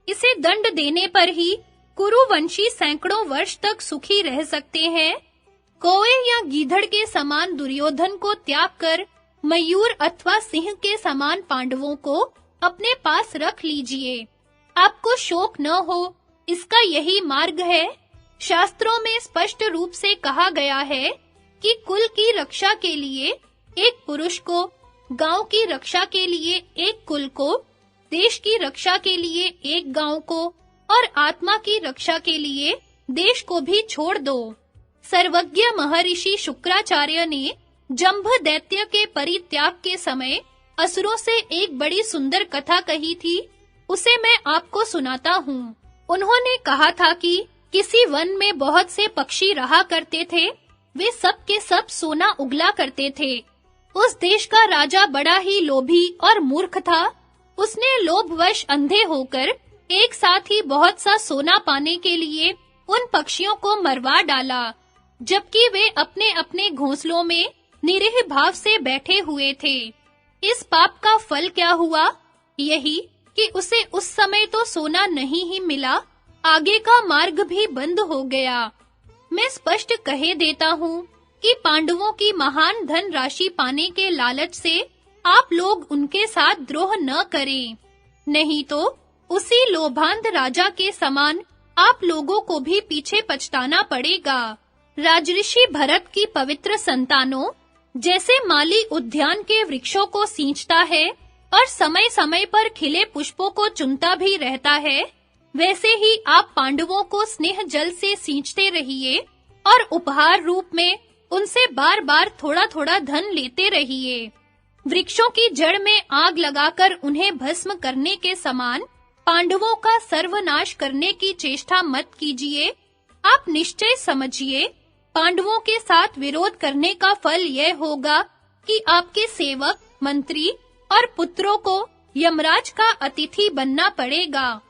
इसे दंड देने पर ही कुरुवंशी सैकड़ों वर्ष तक सुखी रह सकते हैं। कौवे या गीधड़ के समान दुर्योधन को त्याग कर मयूर अथवा सिंह के समान पांडवों को अपने पास रख लीजिए। आपको शोक न हो, इसका यही मार्ग है। शास्त्रों में स्पष्ट रूप से कहा गया है कि कुल की रक्षा के लिए एक पुरुष को, गांव की रक्षा के लिए एक कुल को, देश की रक्षा के लिए एक गांव को और आत्मा की रक्षा के लिए देश को भी छोड़ दो। सर्वज्ञ महर्षि शुक्राचार्य ने जंभ दैत्य के परित्याग के समय असुरों से एक बड़ी सुंदर कथा कही थी। उसे मैं आपको सुनाता हूँ। उन्होंने कहा था कि किसी वन में बहुत से पक्षी रहा करते थे। वे सब के सब सोना उगला करते थे। उस देश का राजा बड़ा ही लोभी और मूर्ख था। उसने लोभवश अंधे होकर एक साथ ही बहुत सा सोना पाने के लिए उन पक्षियों को मरवा डाला, जबकि वे अपने-अपने घोंसलों में निरीह भाव से बैठे हुए थे। इस पाप का फल क्या हुआ? यही कि उसे उस समय तो सोना नहीं ही मिला, आगे का मार्ग भी बंद हो गया। मैं स्पष्ट कहे देता हूँ कि पांडवों की महान धन राशि पाने के लालच से आप लोग उनके साथ द्रोह न करें, नहीं तो उसी लोभांध राजा के समान आप लोगों को भी पीछे पछताना पड़ेगा। राजऋषि भरत की पवित्र संतानों, जैसे माली उद्यान के वृक्षों को सींचता है और समय-समय पर खिले पुष्पों को चुनता भी रहता है, वैसे ही आप पांडवों को स्नेह जल से सींचते रहिए और उपहार रूप में उनसे बार-बार थोड़ा-थोड़ा धन लेते रहिए। वृक्षों की जड़ में आग लगाकर उन्हें भस्म करने के समान पांडवों का सर्वनाश करने की चेष्टा मत कीजिए। आप निश्चय समझिए, पांडवों के साथ विरोध करने का फल यह होगा कि आपके सेवक, मंत्री और पुत्रों को यमराज का अतिथि बनना पड़ेगा।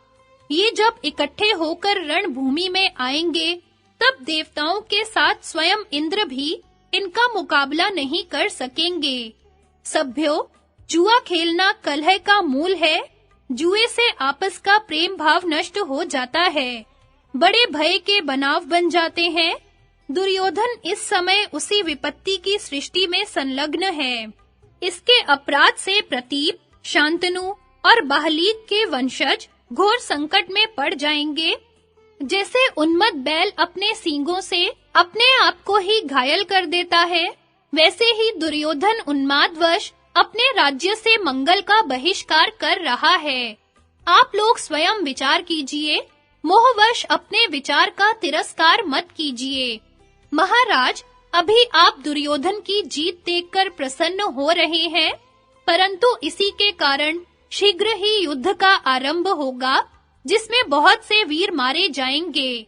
ये जब इकट्ठे होकर रणभूमि में आएंगे, तब देवताओं के साथ स्वयं इंद्र भी इनका मुकाबला नहीं कर सकेंगे। सभ्यों, जुआ खेलना कलह का मूल है। जुए से आपस का प्रेम भाव नष्ट हो जाता है, बड़े भय के बनाव बन जाते हैं। दुर्योधन इस समय उसी विपत्ति की सृष्टि में संलग्न है। इसके अपराध से प्रतीप, शांतनु और बाहलीक के वंशज घोर संकट में पड़ जाएंगे। जैसे उन्मत्त बैल अपने सींगों से अपने आप को ही घायल कर देता है, वैसे ही दुर्योधन उन्मादवश अपने राज्य से मंगल का बहिष्कार कर रहा है। आप लोग स्वयं विचार कीजिए, मोहवश अपने विचार का तिरस्कार मत कीजिए। महाराज, अभी आप दुर्योधन की जीत देखकर प्रसन्न हो रहे हैं, परंतु इसी के कारण शीघ्र ही युद्ध का आरंभ होगा, जिसमें बहुत से वीर मारे जाएंगे।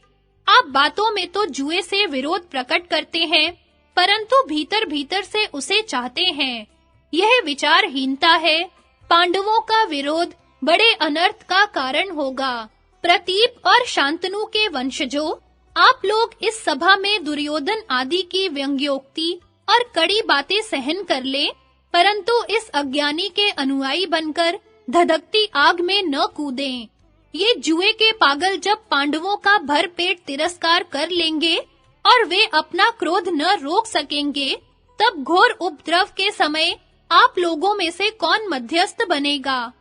आप बातों में तो जुए से विरोध प्रकट करते हैं, परंतु भीतर-भीतर से उसे चाहते हैं। यह विचारहीनता है। पांडवों का विरोध बड़े अनर्थ का कारण होगा। प्रतीप और शांतनु के वंशजों, आप लोग इस सभा में दुर्योधन आदि की व्यंग्योक्ति और कड़ी बातें सहन कर लें, परंतु इस अज्ञानी के अनुयायी बनकर धधकती आग में न कूदें। ये जुए के पागल जब पांडवों का भरपेट तिरस्कार कर लेंगे और वे अपना क्रोध न रोक सकेंगे, तब घोर उपद्रव के समय आप लोगों में से कौन मध्यस्थ बनेगा?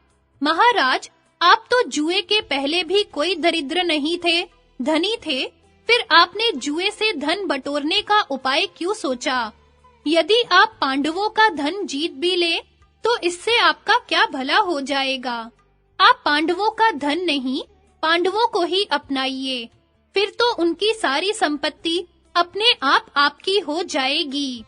महाराज, आप तो जुए के पहले भी कोई दरिद्र नहीं थे, धनी थे, फिर आपने जुए से धन बटोरने का उपाय क्यों सोचा? यदि आप पांडवों का धन जीत भी ले, तो इससे आपका क्या भला हो जाएगा? आप पांडवों का धन नहीं, पांडवों को ही अपनाइए, फिर तो उनकी सारी संपत्ति अपने आप आपकी हो जाएगी।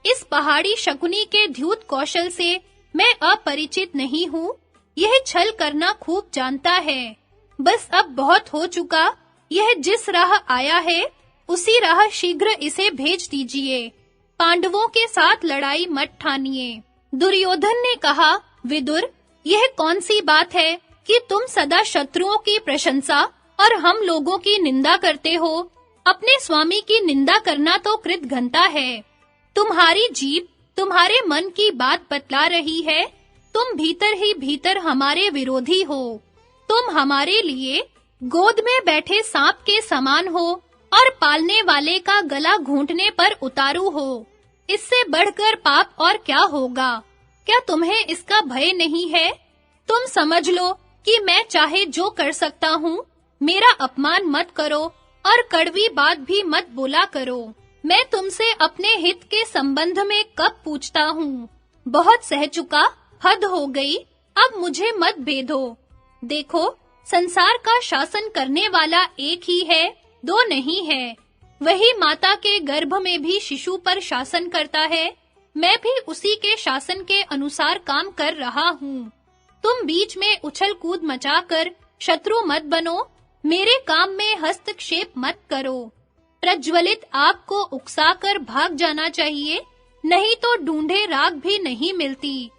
इस पहाड़ी शकुनी के द्यूत कौशल से मैं अपरिचित नहीं हूँ। यह छल करना खूब जानता है। बस अब बहुत हो चुका। यह जिस राह आया है, उसी राह शीघ्र इसे भेज दीजिए। पांडवों के साथ लड़ाई मत ठानिए। दुर्योधन ने कहा, विदुर, यह कौन सी बात है कि तुम सदा शत्रुओं की प्रशंसा और हम लोगों की निंदा करते हो? अपने स्वामी की निंदा करना तो कृतघ्नता है। तुम्हारी जीभ तुम्हारे मन की बात बतला रही है। तुम भीतर ही भीतर हमारे विरोधी हो। तुम हमारे लिए गोद में बैठे सांप के समान हो और पालने वाले का गला घूंटने पर उतारू हो। इससे बढ़कर पाप और क्या होगा? क्या तुम्हें इसका भय नहीं है? तुम समझ लो कि मैं चाहे जो कर सकता हूँ। मेरा अपमान मत करो और कड़वी बात भी मत बोला करो। मैं तुमसे अपने हित के संबंध में कब पूछता हूँ? बहुत सह चुका, हद हो गई, अब मुझे मत भेदो। देखो, संसार का शासन करने वाला एक ही है, दो नहीं है। वही माता के गर्भ में भी शिशु पर शासन करता है। मैं भी उसी के शासन के अनुसार काम कर रहा हूँ। तुम बीच में उछल कूद मचाकर शत्रु मत बनो, मेरे काम में हस्तक्षेप मत करो। प्रज्वलित आग को उकसाकर भाग जाना चाहिए, नहीं तो ढूंढे राख भी नहीं मिलती।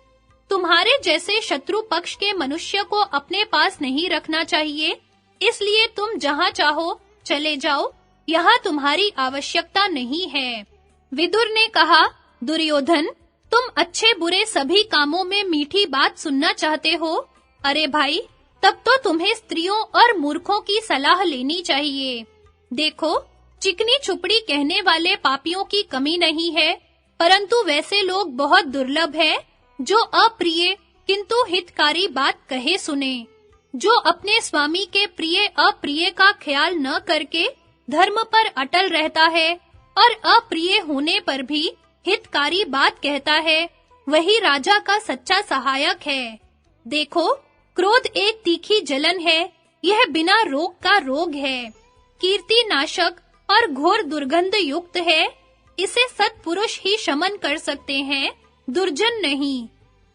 तुम्हारे जैसे शत्रु पक्ष के मनुष्य को अपने पास नहीं रखना चाहिए, इसलिए तुम जहाँ चाहो चले जाओ, यहाँ तुम्हारी आवश्यकता नहीं है। विदुर ने कहा, दुर्योधन, तुम अच्छे बुरे सभी कामों में मीठी बात सुनना चाहते हो। अरे भाई, तब तो तुम्हें स्त्रियों और मूर्खों की सलाह लेनी चाहिए। देखो, चिकनी चुपड़ी कहने वाले पापियों की कमी नहीं है, परंतु वैसे लोग बहुत दुर्लभ है जो अप्रिय किंतु हितकारी बात कहे सुने, जो अपने स्वामी के प्रिय अप्रिय का ख्याल न करके धर्म पर अटल रहता है और अप्रिय होने पर भी हितकारी बात कहता है, वही राजा का सच्चा सहायक है। देखो, क्रोध एक तीखी जलन है, यह बिना रोग का रोग है, कीर्ति नाशक और घोर दुर्गंध युक्त है। इसे सत्पुरुष ही शमन कर सकते हैं, दुर्जन नहीं।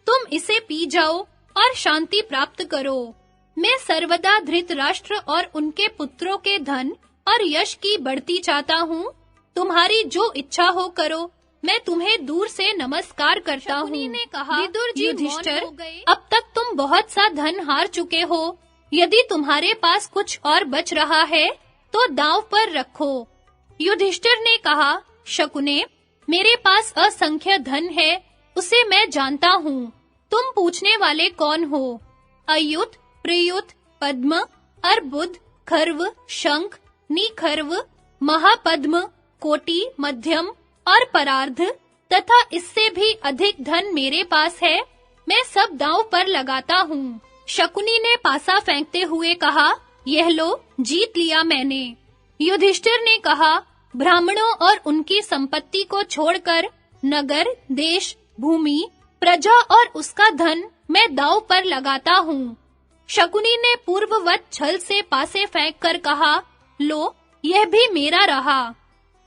तुम इसे पी जाओ और शांति प्राप्त करो। मैं सर्वदा धृतराष्ट्र और उनके पुत्रों के धन और यश की बढ़ती चाहता हूँ। तुम्हारी जो इच्छा हो करो, मैं तुम्हें दूर से नमस्कार करता हूँ। ने कहा, विदुर जी, युधिष्ठिर, अब तक तुम बहुत सा धन हार चुके हो। यदि तुम्हारे पास कुछ और बच रहा है, तो दांव पर रखो। युधिष्ठिर ने कहा, शकुने, मेरे पास असंख्य धन है, उसे मैं जानता हूँ। तुम पूछने वाले कौन हो? अयुत, प्रयुत, पद्म, अर्बुद, खर्व, शंख, निखर्व, महापद्म, कोटि, मध्यम और परार्ध तथा इससे भी अधिक धन मेरे पास है। मैं सब दांव पर लगाता हूँ। शकुनी ने पासा फेंकते हुए कहा, यह लो, जीत लिया मैंने। युधिष्ठिर ने कहा, ब्राह्मणों और उनकी संपत्ति को छोड़कर नगर, देश, भूमि, प्रजा और उसका धन मैं दांव पर लगाता हूँ। शकुनी ने पूर्ववत छल से पासे फेंककर कहा, लो, यह भी मेरा रहा।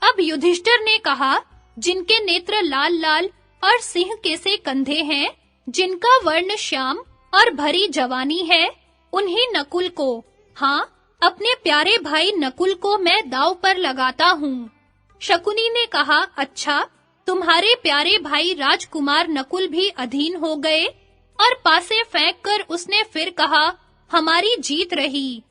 अब युधिष्ठिर ने कहा, जिनके नेत्र लाल लाल और सिंह के से कंधे हैं, जिनका वर्ण श्याम और भरी जवानी है, उन्हीं नकुल को, हाँ, अपने प्यारे भाई नकुल को मैं दांव पर लगाता हूँ। शकुनी ने कहा, अच्छा, तुम्हारे प्यारे भाई राजकुमार नकुल भी अधीन हो गए। और पासे फेंककर उसने फिर कहा, हमारी जीत रही।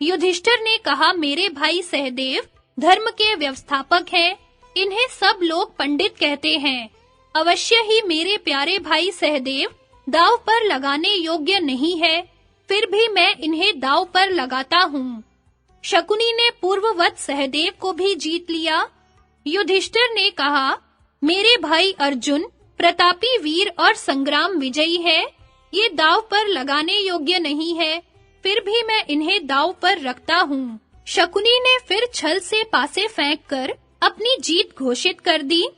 युधिष्ठिर ने कहा, मेरे भाई सहदेव धर्म के व्यवस्थापक हैं, इन्हें सब लोग पंडित कहते हैं। अवश्य ही मेरे प्यारे भाई सहदेव दांव पर लगाने योग्य नहीं है, फिर भी मैं इन्हें दांव पर लगाता हूँ। शकुनी ने पूर्ववत सहदेव को भी जीत लिया। युधिष्ठिर ने कहा, मेरे भाई अर्जुन प्रतापी वीर और संग्राम विजयी है, ये दांव पर लगाने योग्य नहीं है, फिर भी मैं इन्हें दांव पर रखता हूँ। शकुनी ने फिर छल से पासे फेंककर अपनी जीत घोषित कर दी।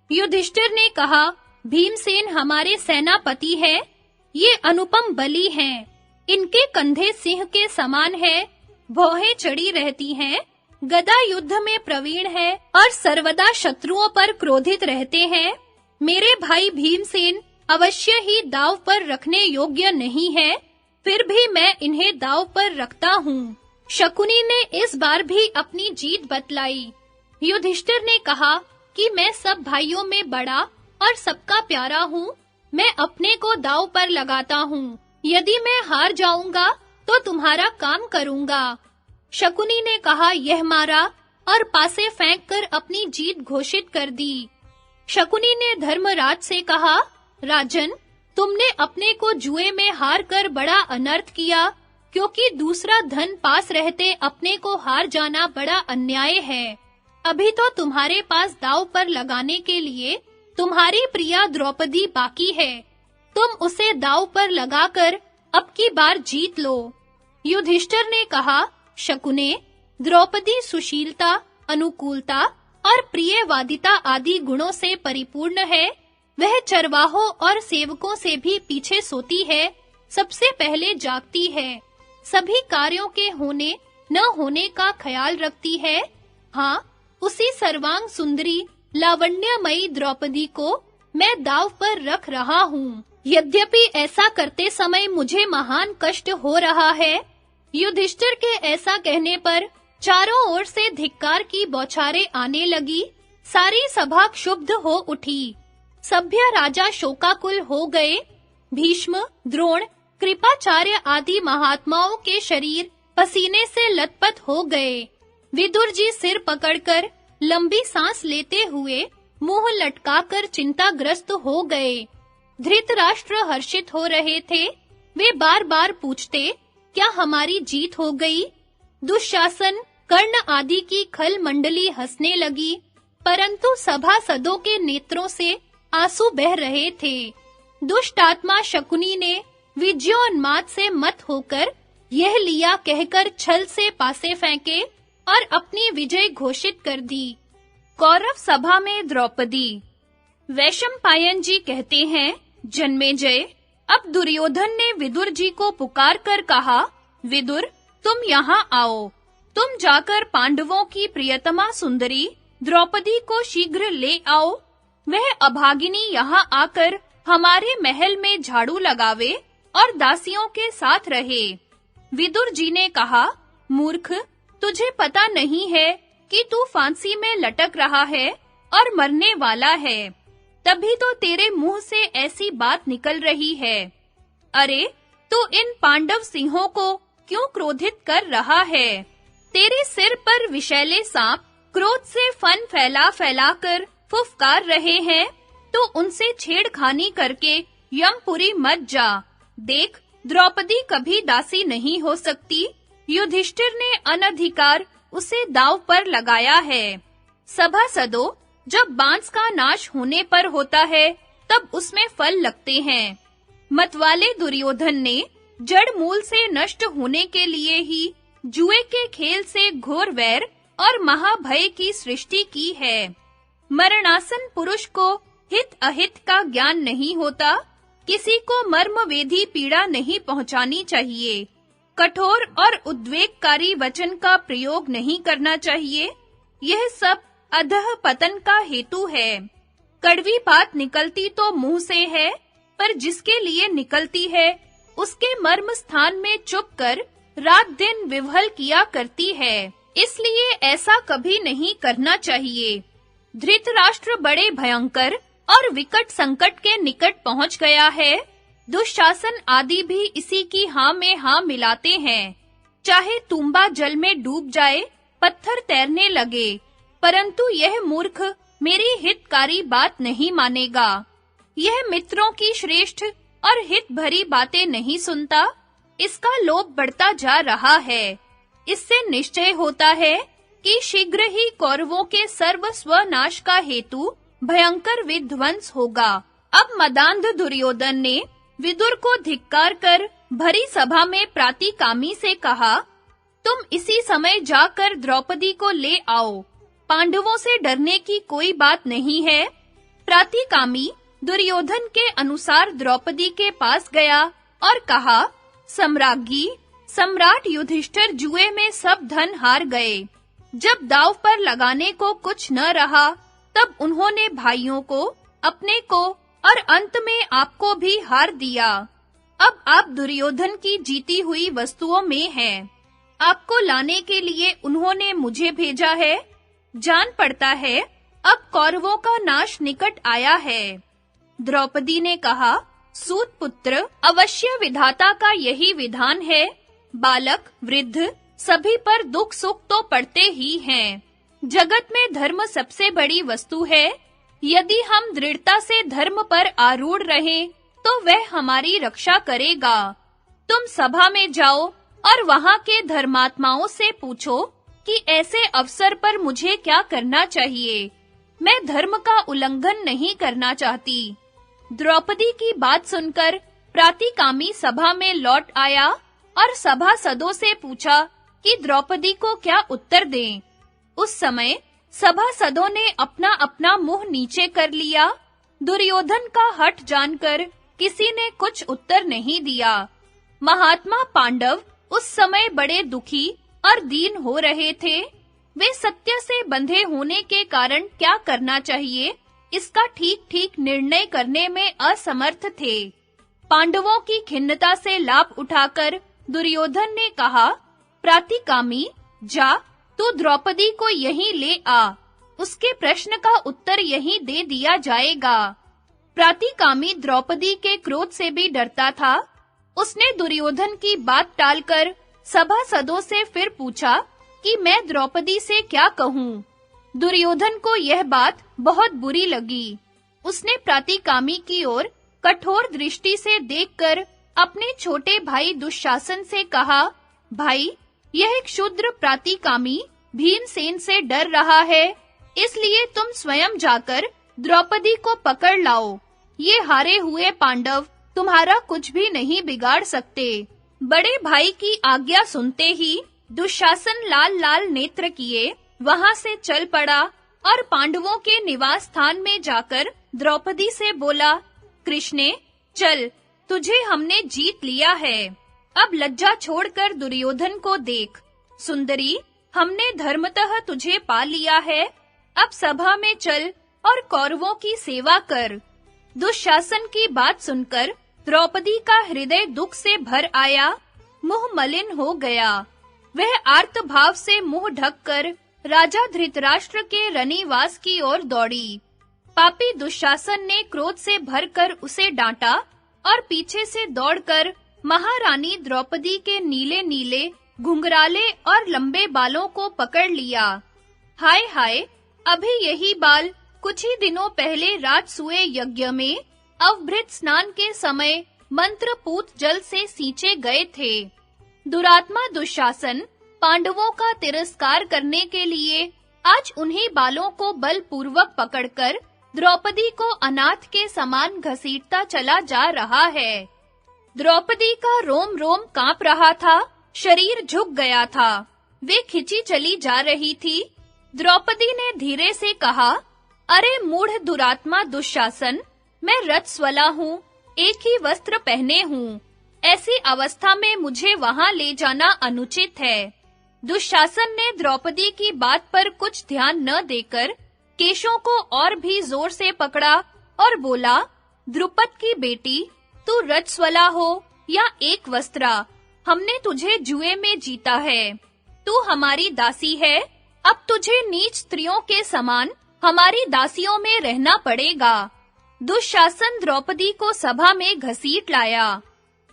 युधिष्ठिर ने कहा, भीमसेन हमारे सेनापति है, ये अनुपम बली हैं, इनके कंधे सिंह के समान है, भौहें चढ़ी रहती हैं, गदा युद्ध में प्रवीण है और सर्वदा शत्रुओं पर क्रोधित रहते हैं। मेरे भाई भीमसेन अवश्य ही दांव पर रखने योग्य नहीं है, फिर भी मैं इन्हें दांव पर रखता हूँ। शकुनी ने इस बार भी अपनी जीत बतलाई। युधिष्ठिर ने कहा कि मैं सब भाइयों में बड़ा और सबका प्यारा हूँ, मैं अपने को दांव पर लगाता हूँ। यदि मैं हार जाऊंगा तो तुम्हारा काम करूंगा। शकुनी ने कहा, यह मारा और पासे फेंककर अपनी जीत घोषित कर दी। शकुनी ने धर्मराज से कहा, राजन, तुमने अपने को जुए में हार कर बड़ा अनर्थ किया, क्योंकि दूसरा धन पास रहते अपने को हार जाना बड़ा अन्याय है। अभी तो तुम्हारे पास दांव पर लगाने के लिए तुम्हारी प्रिया द्रौपदी बाकी है। तुम उसे दांव पर लगाकर अब की बार जीत लो। युधिष्ठिर ने कहा, शकुने, द्रौपदी सुशीलता, अनुकूलता और प्रियवादिता आदि गुणों से परिपूर्ण है। वह चरवाहों और सेवकों से भी पीछे सोती है, सबसे पहले जागती है, सभी कार्यों के होने न होने का ख्याल रखती है। हाँ, उसी सर्वांग सुंदरी लावण्यमयी द्रौपदी को मैं दांव पर रख रहा हूँ। यद्यपि ऐसा करते समय मुझे महान कष्ट हो रहा है। युधिष्ठिर के ऐसा कहने पर चारों ओर से धिक्कार की बौछारें आने लगी। सारी सभा क्षुब्ध हो उठी। सभ्य राजा शोकाकुल हो गए। भीष्म, द्रोण, कृपाचार्य आदि महात्माओं के शरीर पसीने से लथपथ हो गए। विदुर जी सिर पकड़कर लंबी सांस लेते हुए मुंह लटकाकर चिंताग्रस्त हो गए। धृतराष्ट्र हर्षित हो रहे थे। वे बार-बार पूछते, क्या हमारी जीत हो गई? दुशासन, कर्ण आदि की खल मंडली हंसने लगी, परंतु सभासदों के नेत्रों से आंसू बह रहे थे। दुष्ट आत्मा शकुनी ने विजयोन्माद से मत होकर यह लिया कहकर छल से पासे फेंके और अपनी विजय घोषित कर दी। कौरव सभा में द्रौपदी। वैशंपायन जी कहते हैं, जन्मेजय, अब दुर्योधन ने विदुर जी को पुकार कर कहा, विदुर, तुम यहाँ आओ। तुम जाकर पांडवों की प्रियतमा सुंदरी द्रौपदी को शीघ्र ले आओ। वह अभागिनी यहाँ आकर हमारे महल में झाड़ू लगावे और दासियों के साथ रहे। विदुर जी ने कहा, मूर्ख, तुझे पता नहीं है कि तू फांसी में लटक रहा है और मरने वाला है, तभी तो तेरे मुंह से ऐसी बात निकल रही है। अरे, तू इन पांडव सिंहों को क्यों क्रोधित कर रहा है? तेरे सिर पर विषैले सांप क्रोध से फन फैला-फैलाकर फुफकार रहे हैं, तो उनसे छेड़खानी करके यमपुरी मत जा। देख, द्रौपदी कभी दासी नहीं हो सकती। युधिष्ठिर ने अनधिकार उसे दांव पर लगाया है। सभासदों, जब बांस का नाश होने पर होता है, तब उसमें फल लगते हैं। मतवाले दुर्योधन ने जड़ मूल से नष्ट होने के लिए ही जुए के खेल से घोर वैर और महाभय की सृष्टि की है। मरणासन पुरुष को हित अहित का ज्ञान नहीं होता। किसी को मर्मवेदी पीड़ा नहीं पहुंचानी चाहिए। कठोर और उद्वेगकारी वचन का प्रयोग नहीं करना चाहिए। यह सब अधः पतन का हेतु है। कड़वी बात निकलती तो मुंह से है, पर जिसके लिए निकलती है, उसके मर्म स्थान में चुपकर रात दिन विह्वल किया करती है। इसलिए ऐसा कभी नहीं करना चाहिए। धृतराष्ट्र बड़े भयंकर और विकट संकट के निकट पहुंच गया है। दुशासन आदि भी इसी की हाँ में हाँ मिलाते हैं। चाहे तुंबा जल में डूब जाए, पत्थर तैरने लगे, परंतु यह मूर्ख मेरी हितकारी बात नहीं मानेगा। यह मित्रों की श्रेष्ठ और हित भरी बातें नहीं सुनता। इसका लोभ बढ़ता जा रहा है। इससे निश्चय होता है कि शीघ्र ही कौरवों के सर्व स्वनाश का हेतु भयंकर विध्वंस होगा। अब मदांध दुर्योधन ने विदुर को धिक्कार कर भरी सभा में प्रातिकामी से कहा, तुम इसी समय जाकर द्रौपदी को ले आओ। पांडवों से डरने की कोई बात नहीं है। प्रातिकामी दुर्योधन के अनुसार द्रौपदी के पास गया और कहा, सम्राज्ञी, सम्राट युधिष्ठिर जुए में सब धन हार गए। जब दांव पर लगाने को कुछ न रहा, तब उन्होंने भाइयों को, अपने को और अंत में आपको भी हार दिया। अब आप दुर्योधन की जीती हुई वस्तुओं में हैं। आपको लाने के लिए उन्होंने मुझे भेजा है। जान पड़ता है अब कौरवों का नाश निकट आया है। द्रौपदी ने कहा, सूत पुत्र, अवश्य विधाता का यही विधान है। बालक, वृद्ध सभी पर दुख सुख तो पड़ते ही हैं। जगत में धर्म सबसे बड़ी वस्तु है। यदि हम दृढ़ता से धर्म पर आरूढ़ रहें, तो वह हमारी रक्षा करेगा। तुम सभा में जाओ और वहां के धर्मात्माओं से पूछो कि ऐसे अवसर पर मुझे क्या करना चाहिए। मैं धर्म का उल्लंघन नहीं करना चाहती। द्रौपदी की बात सुनकर प्रातिकामी सभा में लौट आया और सभासदों से पूछा कि द्रौपदी को क्या उत्तर दें। उस समय सभासदों ने अपना-अपना मुंह नीचे कर लिया। दुर्योधन का हठ जानकर किसी ने कुछ उत्तर नहीं दिया। महात्मा पांडव उस समय बड़े दुखी और दीन हो रहे थे। वे सत्य से बंधे होने के कारण क्या करना चाहिए, इसका ठीक-ठीक निर्णय करने में असमर्थ थे। पांडवों की खिन्नता से लाभ उठाकर दुर्योधन ने कहा, प्रातिकामी, जा, तू द्रौपदी को यहीं ले आ। उसके प्रश्न का उत्तर यहीं दे दिया जाएगा। प्रातिकामी द्रौपदी के क्रोध से भी डरता था। उसने दुर्योधन की बात टालकर सभासदों से फिर पूछा कि मैं द्रौपदी से क्या कहूँ। दुर्योधन को यह बात बहुत बुरी लगी। उसने प्रातिकामी की ओर कठोर दृष्टि से देखकर अपने छोटे भाई दुशासन से कहा, भाई, यह एक शूद्र प्रातिकामी भीमसेन से डर रहा है, इसलिए तुम स्वयं जाकर द्रौपदी को पकड़ लाओ। ये हारे हुए पांडव तुम्हारा कुछ भी नहीं बिगाड़ सकते। बड़े भाई की आज्ञा सुनते ही दुशासन लाल-लाल नेत्र किए वहां से चल पड़ा और पांडवों के निवास स्थान में जाकर द्रौपदी से बोला, कृष्णे, चल, तुझे हमने जीत लिया है। अब लज्जा छोड़कर दुर्योधन को देख। सुंदरी, हमने धर्मतः तुझे पा लिया है। अब सभा में चल और कौरवों की सेवा कर। दुशासन की बात सुनकर द्रौपदी का हृदय दुख से भर आया, मुंह मलिन हो गया। वह आर्त भाव से मुंह ढककर राजा धृतराष्ट्र के रनिवास की ओर दौड़ी। पापी दुशासन ने क्रोध से भरकर उसे डांटा और पीछे से दौड़कर महारानी द्रौपदी के नीले-नीले, घुंघराले और लंबे बालों को पकड़ लिया। हाय हाय, अभी यही बाल कुछ ही दिनों पहले राजसूय यज्ञ में अवभृत स्नान के समय मंत्रपूत जल से सींचे गए थे। दुरात्मा दुशासन पांडवों का तिरस्कार करने के लिए आज उन्हीं बालों को बलपूर्वक पकड़कर द्रौपदी को अनाथ के समान घसीटता चला जा रहा है। द्रौपदी का रोम-रोम कांप रहा था, शरीर झुक गया था। वे खिंची चली जा रही थी। द्रौपदी ने धीरे से कहा, अरे मूढ़ दुरात्मा दुशासन, मैं रथस्वला हूँ, एक ही वस्त्र पहने हूँ। ऐसी अवस्था में मुझे वहां ले जाना अनुचित है। दुशासन ने द्रौपदी की बात पर कुछ ध्यान न देकर केशों को और भी जोर से पकड़ा और बोला, द्रुपद की बेटी, तू रथस्वला हो या एक वस्त्रा, हमने तुझे जुए में जीता है। तू हमारी दासी है, अब तुझे नीच स्त्रियों के समान हमारी दासियों में रहना पड़ेगा। दुशासन द्रौपदी को सभा में घसीट लाया।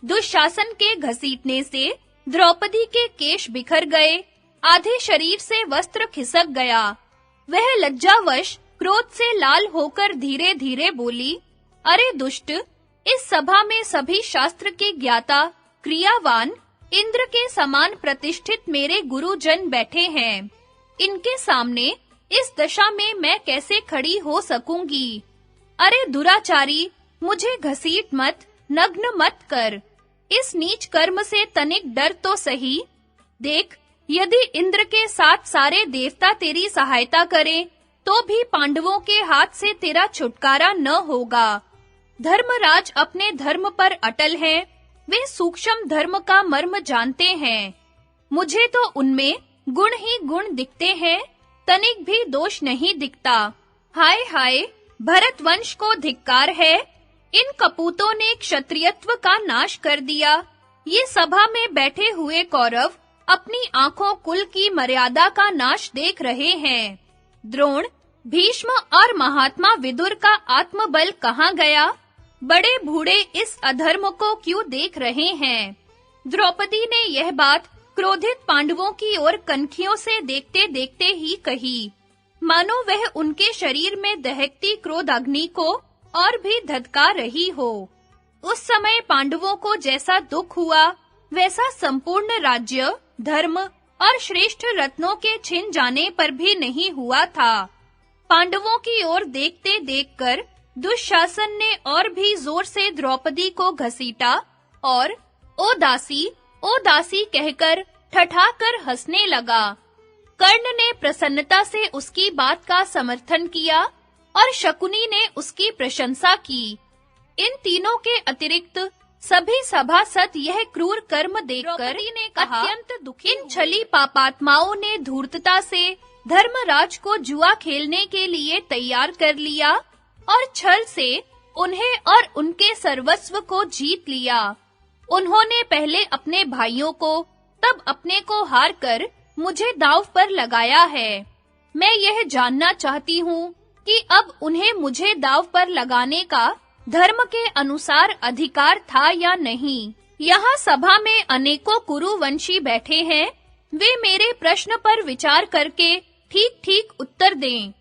दुशासन के घसीटने से द्रौपदी के केश बिखर गए, आधे शरीर से वस्त्र खिसक गया। वह लज्जावश क्रोध से लाल होकर धीरे-धीरे बोली, अरे दुष्ट, इस सभा में सभी शास्त्र के ज्ञाता, क्रियावान, इंद्र के समान प्रतिष्ठित मेरे गुरुजन बैठे हैं। इनके सामने इस दशा में मैं कैसे खड़ी हो सकूंगी? अरे दुराचारी, मुझे घसीट मत, नग्न मत कर। इस नीच कर्म से तनिक डर तो सही। देख, यदि इंद्र के साथ सारे देवता तेरी सहायता करें, तो भी पांडवों के हाथ से तेरा छुटकारा न होगा। धर्मराज अपने धर्म पर अटल हैं, वे सूक्ष्म धर्म का मर्म जानते हैं। मुझे तो उनमें गुण ही गुण दिखते हैं, तनिक भी दोष नहीं दिखता। हाय हाय, भरत वंश को धिक्कार है। इन कपूतों ने क्षत्रियत्व का नाश कर दिया। ये सभा में बैठे हुए कौरव अपनी आंखों कुल की मर्यादा का नाश देख रहे हैं। द्रोण, भीष्म और महात्मा विदुर का आत्मबल कहाँ गया? बड़े बूढ़े इस अधर्म को क्यों देख रहे हैं? द्रौपदी ने यह बात क्रोधित पांडवों की ओर कनखियों से देखते-देखते ही कही। मानो वह उनके शरीर में दहकती क्रोध अग्नि को और भी धधका रही हो। उस समय पांडवों को जैसा दुख हुआ, वैसा संपूर्ण राज्य, धर्म और श्रेष्ठ रत्नों के छिन जाने पर भी नहीं हुआ था। पांडवों की ओर देखते देखकर दुशासन ने और भी जोर से द्रौपदी को घसीटा और ओ दासी कहकर ठठाकर हंसने लगा। कर्ण ने प्रसन्नता से उसकी बात का समर्थन किया और शकुनी ने उसकी प्रशंसा की। इन तीनों के अतिरिक्त सभी सभासद यह क्रूर कर्म देखकर अत्यंत दुखी। इन छली पापात्माओं ने धूर्तता से धर्मराज को जुआ खेलने के लिए तैयार कर लिया और छल से उन्हें और उनके सर्वस्व को जीत लिया। उन्होंने पहले अपने भाइयों को, तब अपने को हार कर मुझे दांव पर लगाया है। मैं यह जानना चाहती हूँ कि अब उन्हें मुझे दांव पर लगाने का धर्म के अनुसार अधिकार था या नहीं। यहाँ सभा में अनेकों कुरुवंशी बैठे हैं, वे मेरे प्रश्न पर विचार करके ठीक-ठीक उत्तर दें।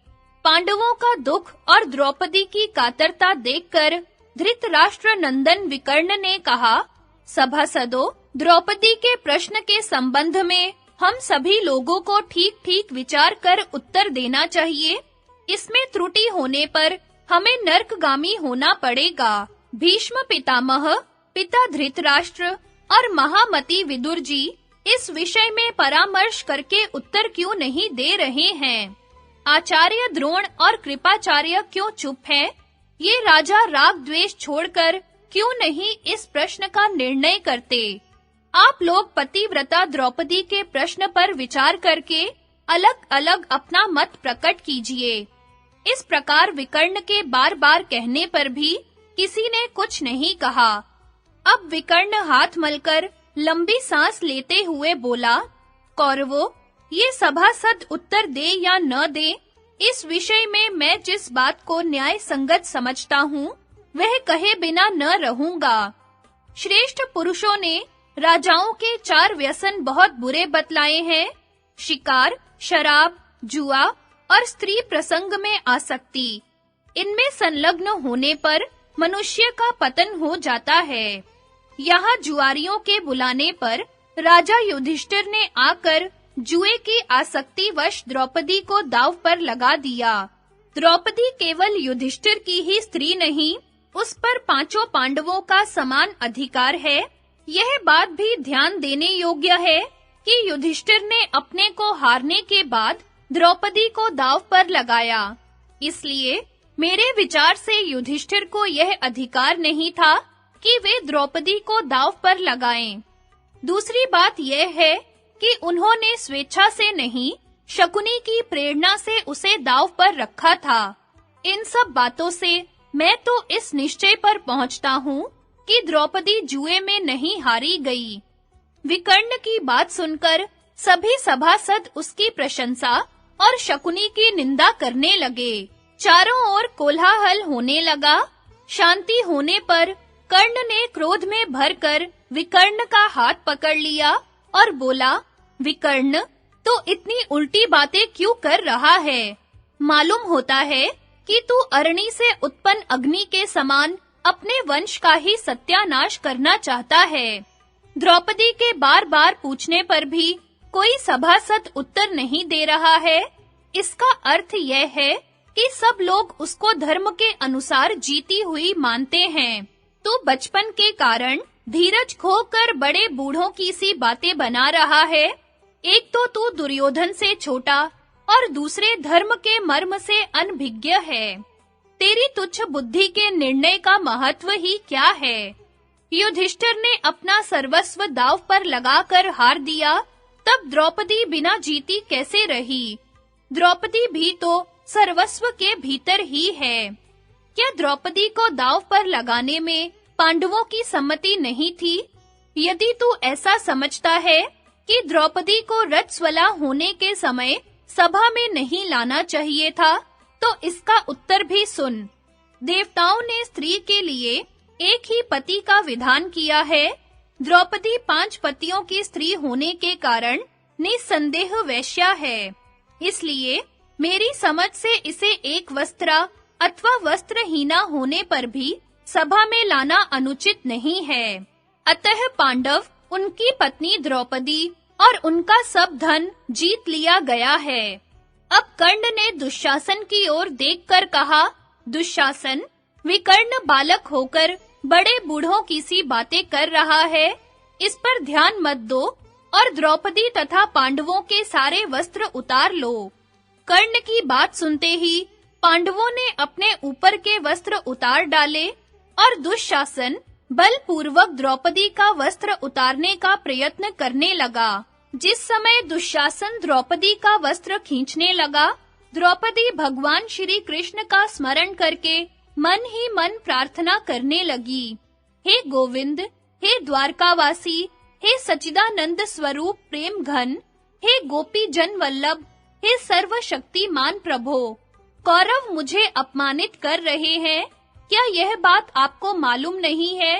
पांडवों का दुख और द्रौपदी की कातरता देखकर धृतराष्ट्र नंदन विकर्ण ने कहा, सभासदों, द्रौपदी के प्रश्न के संबंध में हम सभी लोगों को ठीक-ठीक विचार कर उत्तर देना चाहिए। इसमें त्रुटि होने पर हमें नरकगामी होना पड़ेगा। भीष्म पितामह, पिता धृतराष्ट्र और महामती विदुर जी इस विषय में परामर्श करके उत्तर क्यों नहीं दे रहे हैं? आचार्य द्रोण और कृपाचार्य क्यों चुप हैं? ये राजा राग द्वेष छोड़कर क्यों नहीं इस प्रश्न का निर्णय करते? आप लोग पतिव्रता द्रौपदी के प्रश्न पर विचार करके अलग-अलग अपना मत प्रकट कीजिए। इस प्रकार विकर्ण के बार-बार कहने पर भी किसी ने कुछ नहीं कहा। अब विकर्ण हाथ मलकर लंबी सांस लेते हुए बोला, कौरवों, ये सभासद उत्तर दे या न दे, इस विषय में मैं जिस बात को न्याय संगत समझता हूँ, वह कहे बिना न रहूंगा। श्रेष्ठ पुरुषों ने राजाओं के 4 व्यसन बहुत बुरे बतलाए हैं: शिकार, शराब, जुआ और स्त्री प्रसंग में आसक्ति। इनमें संलग्न होने पर मनुष्य का पतन हो जाता है। यहाँ जुआरियों के बुलाने पर राजा युधिष्ठिर ने आकर जुए की आसक्तिवश द्रौपदी को दांव पर लगा दिया। द्रौपदी केवल युधिष्ठिर की ही स्त्री नहीं, उस पर 5 पांडवों का समान अधिकार है। यह बात भी ध्यान देने योग्य है कि युधिष्ठिर ने अपने को हारने के बाद द्रौपदी को दांव पर लगाया। इसलिए मेरे विचार से युधिष्ठिर को यह अधिकार नहीं था कि वे द्रौपदी को दांव पर लगाएं। दूसरी बात यह है कि उन्होंने स्वेच्छा से नहीं, शकुनी की प्रेरणा से उसे दांव पर रखा था। इन सब बातों से मैं तो इस निश्चय पर पहुंचता हूँ कि द्रौपदी जुए में नहीं हारी गई। विकर्ण की बात सुनकर सभी सभासद उसकी प्रशंसा और शकुनी की निंदा करने लगे। चारों ओर कोलाहल होने लगा। शांति होने पर कर्ण ने क्रोध में भरकर विकर्ण का हाथ पकड़ लिया और बोला, विकर्ण, तो इतनी उल्टी बातें क्यों कर रहा है? मालूम होता है कि तू अरणि से उत्पन्न अग्नि के समान अपने वंश का ही सत्यानाश करना चाहता है। द्रौपदी के बार-बार पूछने पर भी कोई सभासद उत्तर नहीं दे रहा है। इसका अर्थ यह है कि सब लोग उसको धर्म के अनुसार जीती हुई मानते हैं। तू बचपन के कारण धीरज खोकर बड़े बूढ़ों की सी बातें बना रहा है। एक तो तू दुर्योधन से छोटा और दूसरे धर्म के मर्म से अनभिज्ञ है। तेरी तुच्छ बुद्धि के निर्णय का महत्व ही क्या है? युधिष्ठिर ने अपना सर्वस्व दांव पर लगाकर हार दिया, तब द्रौपदी बिना जीती कैसे रही? द्रौपदी भी तो सर्वस्व के भीतर ही है। क्या द्रौपदी को दांव पर लगाने में पांडवों की सम्मति नहीं थी? यदि तू ऐसा समझता है कि द्रौपदी को रजस्वला होने के समय सभा में नहीं लाना चाहिए था, तो इसका उत्तर भी सुन। देवताओं ने स्त्री के लिए एक ही पति का विधान किया है। द्रौपदी 5 पतियों की स्त्री होने के कारण निसंदेह वैश्या है। इसलिए मेरी समझ से इसे एक वस्त्रा अथवा वस्त्रहीना होने पर भी सभा में लाना अनुचित नहीं है। अतः पांडव, उनकी पत्नी द्रौपदी और उनका सब धन जीत लिया गया है। अब कर्ण ने दुशासन की ओर देखकर कहा, दुशासन, विकर्ण बालक होकर बड़े बूढ़ों की सी बातें कर रहा है, इस पर ध्यान मत दो और द्रौपदी तथा पांडवों के सारे वस्त्र उतार लो। कर्ण की बात सुनते ही पांडवों ने अपने ऊपर के वस्त्र उतार डाले और दुशासन बलपूर्वक द्रौपदी का वस्त्र उतारने का प्रयत्न करने लगा। जिस समय दुशासन द्रौपदी का वस्त्र खींचने लगा, द्रौपदी भगवान श्री कृष्ण का स्मरण करके मन ही मन प्रार्थना करने लगी। हे गोविंद, हे द्वारकावासी, हे सच्चिदानंद स्वरूप प्रेम घन, हे गोपी जन वल्लभ, हे सर्वशक्तिमान प्रभो, कौरव मुझे अपमानित कर रहे हैं, क्या यह बात आपको मालूम नहीं है?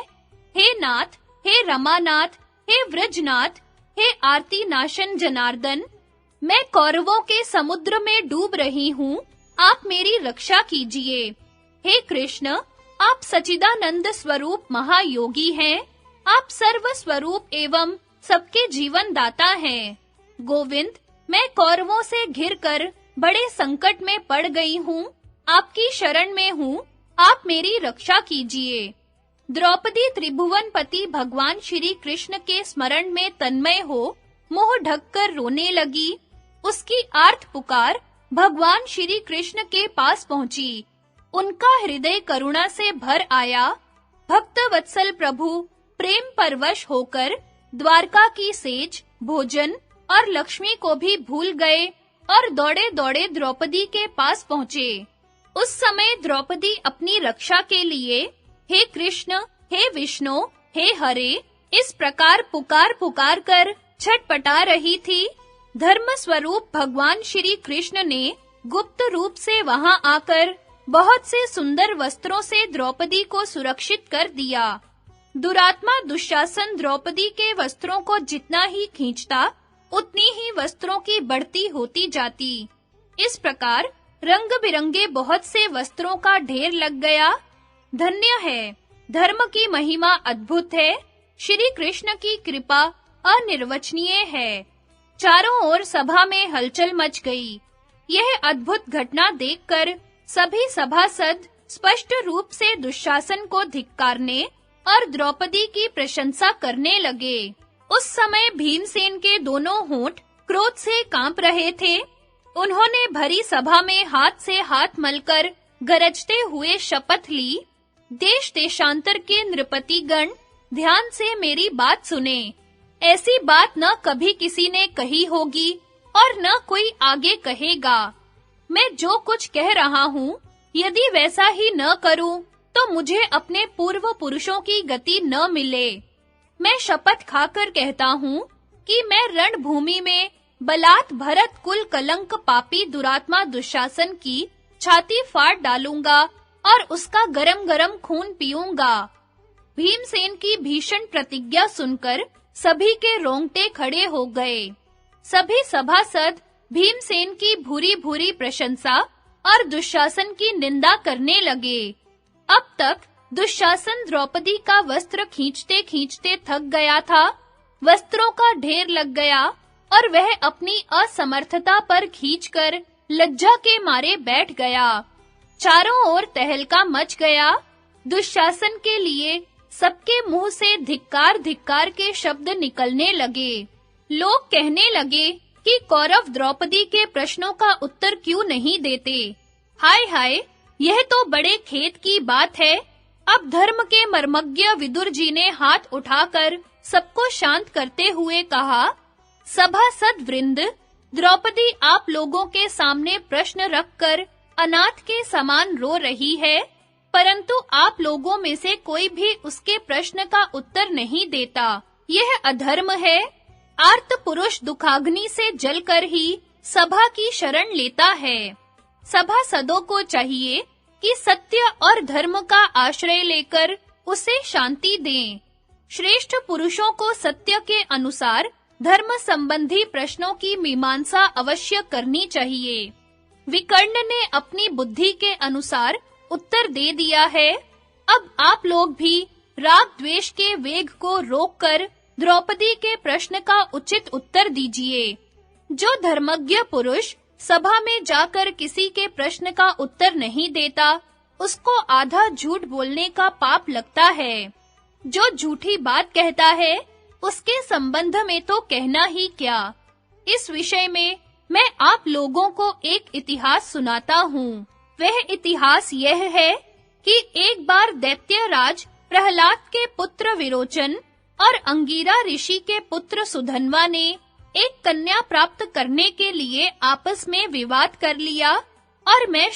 हे नाथ, हे रमानाथ, हे व्रजनाथ, हे आरती नाशन जनार्दन, मैं कौरवों के समुद्र में डूब रही हूँ, आप मेरी रक्षा कीजिए। हे कृष्ण, आप सच्चिदानंद स्वरूप महायोगी हैं, आप सर्व स्वरूप एवं सबके जीवन दाता हैं। गोविंद, मैं कौरवों से घिरकर बड़े संकट में पड़ गई हूँ, आपकी शरण में हूँ, आप मेरी रक्षा कीजिए। द्रौपदी त्रिभुवनपति भगवान श्री कृष्ण के स्मरण में तन्मय हो मुंह ढककर रोने लगी। उसकी आर्त पुकार भगवान श्री कृष्ण के पास पहुंची। उनका हृदय करुणा से भर आया। भक्त वत्सल प्रभु प्रेम परवश होकर द्वारका की सेज, भोजन और लक्ष्मी को भी भूल गए और दौड़े-दौड़े द्रौपदी के पास पहुंचे। उस समय द्रौपदी अपनी रक्षा के लिए हे कृष्ण, हे विष्णु, हे हरे, इस प्रकार पुकार कर छटपटा रही थी। धर्म स्वरूप भगवान श्री कृष्ण ने गुप्त रूप से वहां आकर बहुत से सुंदर वस्त्रों से द्रौपदी को सुरक्षित कर दिया। दुरात्मा दुशासन द्रौपदी के वस्त्रों को जितना ही खींचता, उतनी ही वस्त्रों की बढ़ती होती जाती। इस प्रकार रंग-बिरंगे बहुत से वस्त्रों का ढेर लग गया। धन्य है, धर्म की महिमा अद्भुत है, श्री कृष्ण की कृपा अनिर्वचनीय है। चारों ओर सभा में हलचल मच गई। यह अद्भुत घटना देखकर सभी सभासद स्पष्ट रूप से दुशासन को धिक्कारने और द्रौपदी की प्रशंसा करने लगे। उस समय भीमसेन के दोनों होंठ क्रोध से कांप रहे थे। उन्होंने भरी सभा में हाथ से हाथ मलकर गरजते हुए शपथ ली, देश देशांतर के नृपतिगण, ध्यान से मेरी बात सुने। ऐसी बात न कभी किसी ने कही होगी और न कोई आगे कहेगा। मैं जो कुछ कह रहा हूँ, यदि वैसा ही न करूँ, तो मुझे अपने पूर्व पुरुषों की गति न मिले। मैं शपथ खाकर कहता हूँ कि मैं रणभूमि में बलात् भरत कुल कलंक पापी दुरात्मा दुशासन की छाती फाड़ डालूंगा और उसका गरम-गरम खून पीऊंगा। भीमसेन की भीषण प्रतिज्ञा सुनकर सभी के रोंगटे खड़े हो गए। सभी सभासद भीमसेन की भूरी-भूरी प्रशंसा और दुशासन की निंदा करने लगे। अब तक दुशासन द्रौपदी का वस्त्र खींचते-खींचते थक गया था। वस्त्रों का ढेर लग गया और वह अपनी असमर्थता पर खींचकर लज्जा के मारे बैठ गया। चारों ओर तहलका मच गया। दुशासन के लिए सबके मुंह से धिक्कार के शब्द निकलने लगे। लोग कहने लगे कि कौरव द्रौपदी के प्रश्नों का उत्तर क्यों नहीं देते। हाय हाय, यह तो बड़े खेद की बात है। अब धर्म के मर्मज्ञ विदुर जी ने हाथ उठाकर सबको शांत करते हुए कहा, सभासद वृंद, द्रौपदी आप लोगों के सामने प्रश्न रखकर अनाथ के समान रो रही है, परंतु आप लोगों में से कोई भी उसके प्रश्न का उत्तर नहीं देता। यह अधर्म है। आर्त पुरुष दुखाग्नि से जलकर ही सभा की शरण लेता है। सभासदों को चाहिए कि सत्य और धर्म का आश्रय लेकर उसे शांति दें। श्रेष्ठ पुरुषों को सत्य के अनुसार धर्म संबंधी प्रश्नों की मीमांसा अवश्य करनी चाहिए। विकर्ण ने अपनी बुद्धि के अनुसार उत्तर दे दिया है। अब आप लोग भी राग द्वेष के वेग को रोककर द्रौपदी के प्रश्न का उचित उत्तर दीजिए। जो धर्मज्ञ पुरुष सभा में जाकर किसी के प्रश्न का उत्तर नहीं देता, उसको आधा झूठ बोलने का पाप लगता है। जो झूठी बात कहता है, उसके संबंध में तो कहना ही क्या। इस विषय में मैं आप लोगों को एक इतिहास सुनाता हूँ। वह इतिहास यह है कि एक बार दैत्यराज प्रहलाद के पुत्र विरोचन और अंगिरा ऋषि के पुत्र सुधन्वा ने एक कन्या प्राप्त करने के लिए आपस में विवाद कर लिया और मैं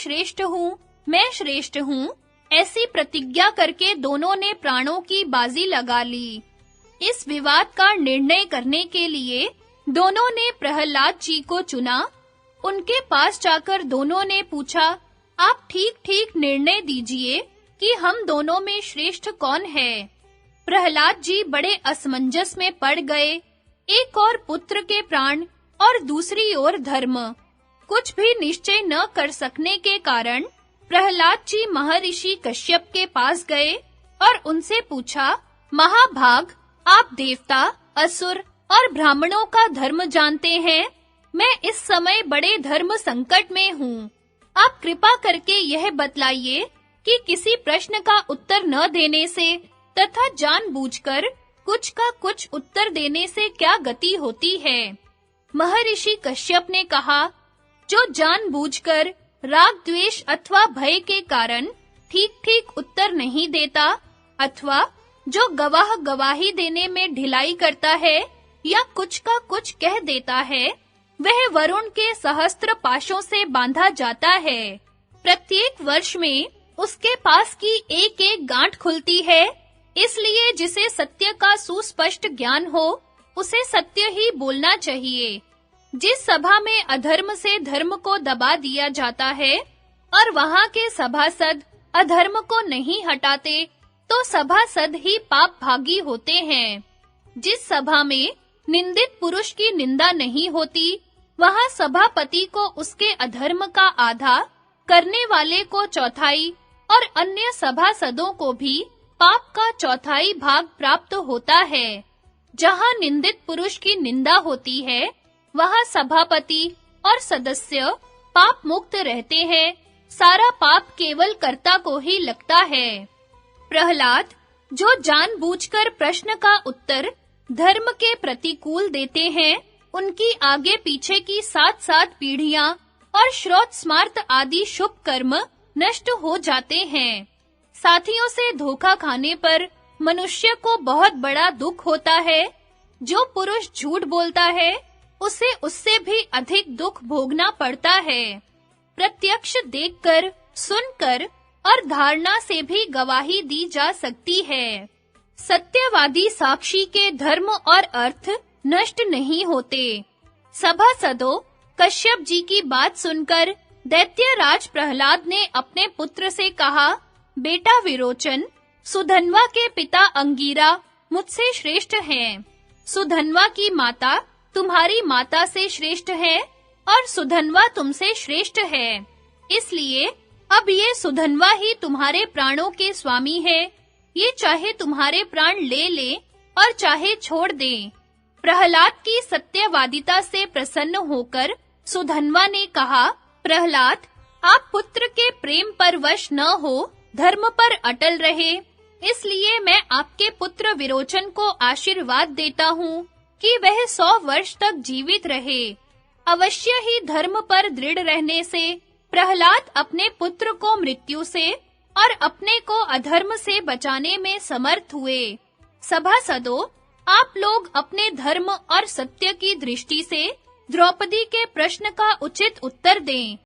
श्रेष्ठ हूँ ऐसी प्रतिज्ञा करके दोनों ने प्राणों की बाजी लगा ली। इस विवाद का निर्णय करने के लिए दोनों ने प्रहलाद जी को चुना। उनके पास जाकर दोनों ने पूछा, आप ठीक-ठीक निर्णय दीजिए कि हम दोनों में श्रेष्ठ कौन है। प्रहलाद जी बड़े असमंजस में पड़ गए। एक और पुत्र के प्राण और दूसरी ओर धर्म, कुछ भी निश्चय न कर सकने के कारण प्रहलाद जी महर्षि कश्यप के पास गए और उनसे पूछा, महाभाग, आप देवता, असुर और ब्राह्मणों का धर्म जानते हैं। मैं इस समय बड़े धर्म संकट में हूँ। आप कृपा करके यह बतलाइए कि किसी प्रश्न का उत्तर न देने से तथा जानबूझकर कुछ का कुछ उत्तर देने से क्या गति होती है। महर्षि कश्यप ने कहा, जो जानबूझकर राग द्वेष अथवा भय के कारण ठीक-ठीक उत्तर नहीं देता अथवा जो गवाह गवाही देने में ढिलाई करता है या कुछ का कुछ कह देता है, वह वरुण के सहस्त्र पाशों से बांधा जाता है। प्रत्येक वर्ष में उसके पास की एक-एक गांठ खुलती है। इसलिए जिसे सत्य का सुस्पष्ट ज्ञान हो, उसे सत्य ही बोलना चाहिए। जिस सभा में अधर्म से धर्म को दबा दिया जाता है और वहां के सभासद अधर्म को नहीं हटाते, तो सभासद ही पाप भागी होते हैं। जिस सभा में निंदित पुरुष की निंदा नहीं होती, वहां सभापति को उसके अधर्म का आधा, करने वाले को चौथाई और अन्य सभासदों को भी पाप का चौथाई भाग प्राप्त होता है। जहां निंदित पुरुष की निंदा होती है, वहां सभापति और सदस्य पाप मुक्त रहते हैं। सारा पाप केवल कर्ता को ही लगता है। प्रहलाद, जो जानबूझकर प्रश्न का उत्तर धर्म के प्रतिकूल देते हैं, उनकी आगे पीछे की 7-7 पीढ़ियां और श्रौत स्मार्त आदि शुभ कर्म नष्ट हो जाते हैं। साथियों से धोखा खाने पर मनुष्य को बहुत बड़ा दुख होता है। जो पुरुष झूठ बोलता है, उसे उससे भी अधिक दुख भोगना पड़ता है। प्रत्यक्ष देखकर, सुनकर और धारणा से भी गवाही दी जा सकती है। सत्यवादी साक्षी के धर्म और अर्थ नष्ट नहीं होते। सभासदों, कश्यप जी की बात सुनकर दैत्यराज प्रहलाद ने अपने पुत्र से कहा, बेटा विरोचन, सुधन्वा के पिता अंगिरा मुझसे श्रेष्ठ हैं। सुधन्वा की माता तुम्हारी माता से श्रेष्ठ है और सुधन्वा तुमसे श्रेष्ठ है। इसलिए अब ये सुधन्वा ही तुम्हारे प्राणों के स्वामी है। ये चाहे तुम्हारे प्राण ले और चाहे छोड़ दे। प्रहलाद की सत्यवादिता से प्रसन्न होकर सुधन्वा ने कहा, प्रहलाद, आप पुत्र के प्रेम पर वश न हो, धर्म पर अटल रहे। इसलिए मैं आपके पुत्र विरोचन को आशीर्वाद देता हूँ कि वह 100 वर्ष तक जीवित रहे। अवश्य ही धर्म पर दृढ़ रहने से प्रहलाद अपने पुत्र को मृत्यु से और अपने को अधर्म से बचाने में समर्थ हुए। सभासदों, आप लोग अपने धर्म और सत्य की दृष्टि से द्रौपदी के प्रश्न का उचित उत्तर दें।